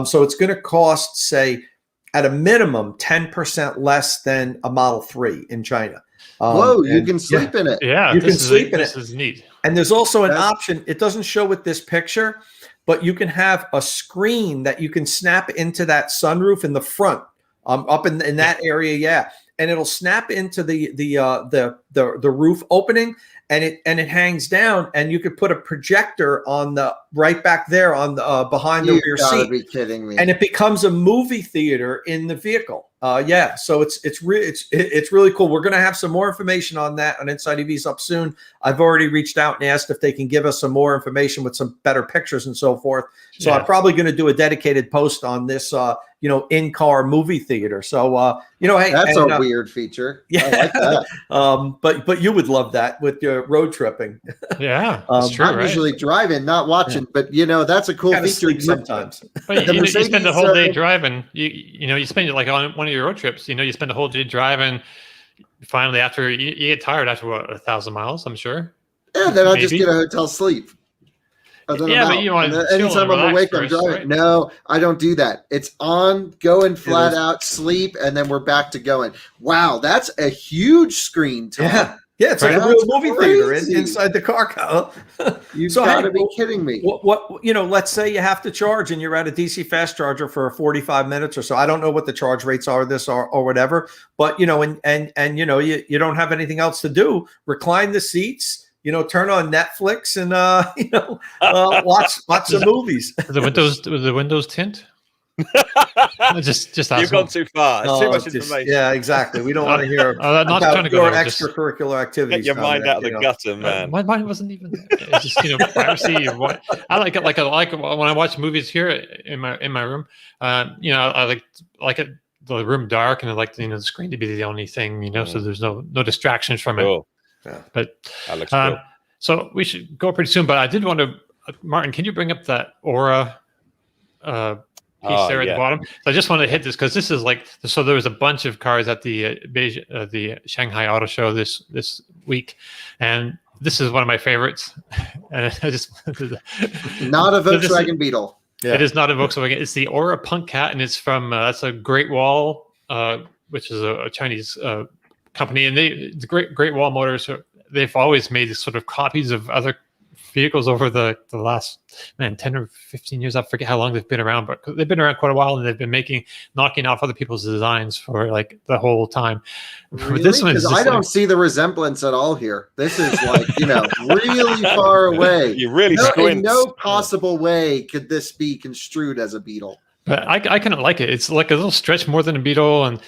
So it's going to cost, say, at a minimum, 10% less than a Model 3 in China. Whoa, you can sleep in it. Yeah, you can sleep in it. This is neat. And there's also an option. It doesn't show with this picture, but you can have a screen that you can snap into that sunroof in the front, up in that area. Yeah, and it'll snap into the roof opening, and it hangs down, and you could put a projector on the right back there on the behind the rear seat. You gotta be kidding me! And it becomes a movie theater in the vehicle. Yeah, so it's really cool. We're going to have some more information on that on Inside EVs up soon. I've already reached out and asked if they can give us some more information with some better pictures and so forth. So I'm probably going to do a dedicated post on this, in-car movie theater. So, hey, that's a weird feature. Yeah, I like that. But you would love that with your road tripping. Yeah, that's true. I'm usually driving, not watching, but that's a cool feature sometimes. But you spend the whole day driving. You spend it like on one of your road trips. You spend the whole day driving. Finally, after you get tired after 1,000 miles, I'm sure. Yeah, then I'll just get a hotel sleep. Yeah, but you want anytime I'm awake, I'm driving. Right? No, I don't do that. It's on, going flat out, sleep, and then we're back to going. Wow, that's a huge screen, Tom. Yeah, it's like a real movie theater inside the car. You've got to be kidding me. What let's say you have to charge and you're at a DC fast charger for 45 minutes or so. I don't know what the charge rates are or whatever, but you don't have anything else to do. Recline the seats. Turn on Netflix and watch some movies. The windows tint. just you've gone too far. It's too much information. Yeah, exactly. We don't want to hear not trying to go your extracurricular activities. Get your mind out of the gutter, man. My mind wasn't even there. It's just piracy. I like it. Like when I watch movies here in my room. I like it the room dark, and I like the screen to be the only thing. So there's no distractions from it. Yeah. But that looks cool. So we should go pretty soon. But I did want to, Martin, can you bring up that Ora piece there at the bottom? So I just want to hit this because this is so there was a bunch of cars at the Shanghai Auto Show this week, and this is one of my favorites. And I just not a Volkswagen Beetle. Yeah. It is not a Volkswagen. It's the Ora Punk Cat, and it's from that's a Great Wall, which is a Chinese company, and the Great Wall Motors. They've always made sort of copies of other vehicles over the last 10 or 15 years. I forget how long they've been around, but they've been around quite a while, and they've been knocking off other people's designs for like the whole time. Really? This one is Because I don't see the resemblance at all here. This is like, really far away. You really In squint. no possible way could this be construed as a Beetle. But I kind of like it. It's like a little stretch more than a Beetle, and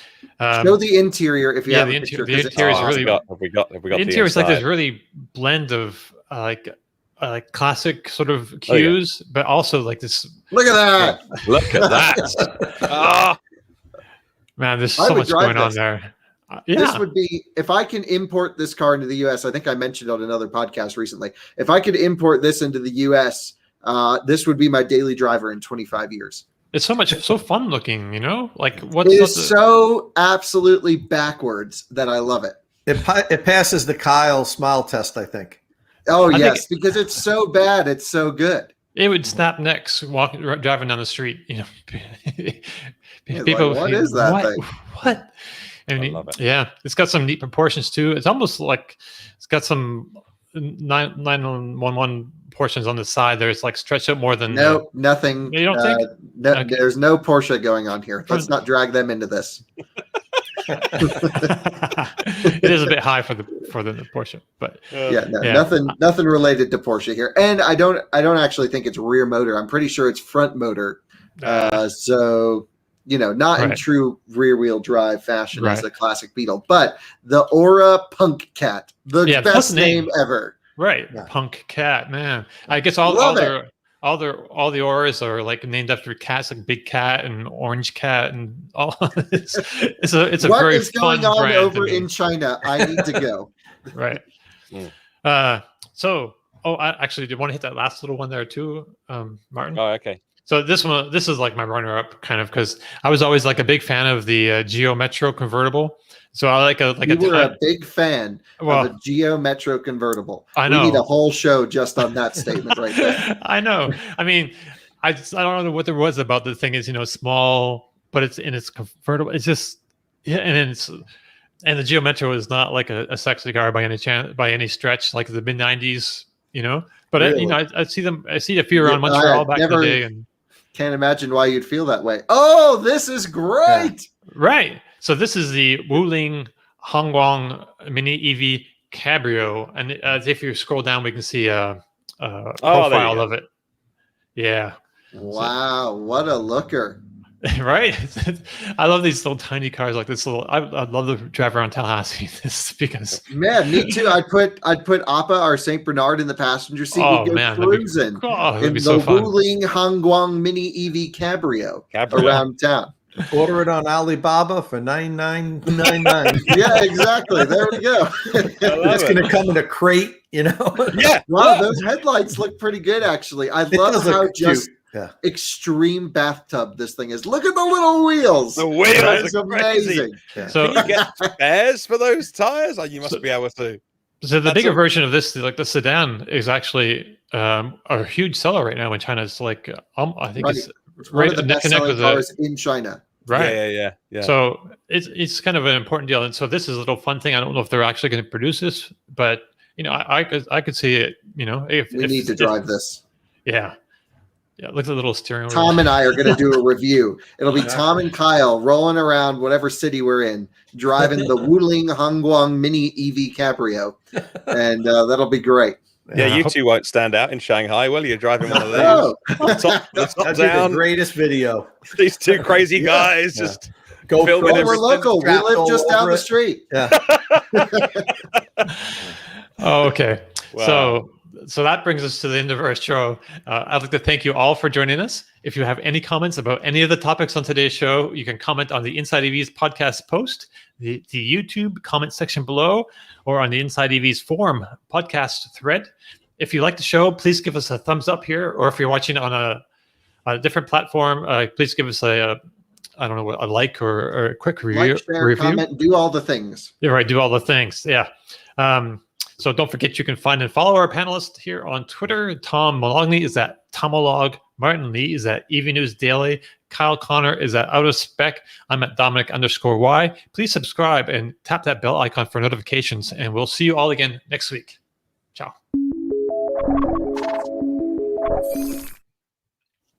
Show the interior if you have the a picture. the interior is really. Have we got The interior is like this really blend of like classic sort of cues, but also like this. Look at that! Look at that! Ah, Man, there's I so would much drive going on this. there. This would be, if I can import this car into the US, I think I mentioned on another podcast recently, if I could import this into the US, this would be my daily driver in 25 years. It's so fun looking, like It is so absolutely backwards that I love it. It passes the Kyle smile test, I think. Oh, I yes, because it's so bad, it's so good. It would snap necks driving down the street. Yeah, like, what is that thing? What? I love it. Yeah, it's got some neat proportions too. It's almost like it's got some 911 portions on the side. There's like stretched out more than. No, nothing. You don't think? No, Okay. There's no Porsche going on here. Let's not drag them into this. It is a bit high for the Porsche, but nothing related to Porsche here. And I don't actually think it's rear motor. I'm pretty sure it's front motor. So not in true rear wheel drive fashion as the classic Beetle, but the Ora Punk Cat, the best name ever. Right, Yeah. Punk Cat, man. I guess all the Auras are like named after cats, like Big Cat and Orange Cat, and all. It's a what very is going fun on brand over in China? I need to go. Right. I actually did want to hit that last little one there too, Martin. oh, okay. So this is like my runner-up, kind of, because I was always like a big fan of the Geo Metro convertible. So I like a big fan of a Geo Metro convertible. I know. We need a whole show just on that statement right there. I know. I mean, I don't know what there was about the thing is, small, but it's convertible. It's just and the Geo Metro is not like a sexy car by any stretch, like the mid '90s, But Really? I see a few around Montreal back in the day, and can't imagine why you'd feel that way. Oh, this is great! Right. So this is the Wuling Hongguang Mini EV Cabrio, and if you scroll down, we can see a profile of it. Yeah. Wow, what a looker! Right. I love these little tiny cars like this. I'd love to drive around Tallahassee this because. Man, me too. I'd put Appa, our Saint Bernard, in the passenger seat. Oh, We'd go man, cruising that'd be in so the fun. Wuling Hongguang Mini EV Cabrio around town. Order it on Alibaba for $99.99. Yeah, exactly. There we go. It's going to come in a crate, Yeah. Wow, those headlights look pretty good, actually. I love how just Yeah. extreme bathtub this thing is. Look at the little wheels. The wheels That's are crazy. amazing. Yeah. So Can you get spares for those tires? Oh, you must be able to. So the That's bigger a- version of this, like the sedan, is actually a huge seller right now in China. It's like I think Right. it's It's one right of the neck and neck best-selling with the cars in China. right. Yeah. So it's kind of an important deal, and so this is a little fun thing. I don't know if they're actually going to produce this, but I could see it. If We need to drive this. Yeah. Look at the little steering wheel. Tom and I are going to do a review. It'll be Tom and Kyle rolling around whatever city we're in, driving the Wuling Hongguang Mini EV Cabrio, and that'll be great. Yeah, you two won't stand out in Shanghai, will you? Driving one of these. No. The top That'd be the down. greatest video. These two crazy guys just Go Film film it Well, we're local. We strapped live all just down over the it. street. Yeah. Oh, okay. Wow. So that brings us to the end of our show. I'd like to thank you all for joining us. If you have any comments about any of the topics on today's show, you can comment on the Inside EV's podcast post, the YouTube comment section below, or on the Inside EV's forum podcast thread. If you like the show, please give us a thumbs up here, or if you're watching on a different platform, please give us a like or a quick review. Like, share, comment, do all the things. Yeah, right. Do all the things. Yeah. So don't forget, you can find and follow our panelists here on Twitter. Tom Mologny is at Tomolog. Martin Lee is at EV News Daily. Kyle Connor is at Out of Spec. I'm at Dominic_Y. Please subscribe and tap that bell icon for notifications. And we'll see you all again next week. Ciao.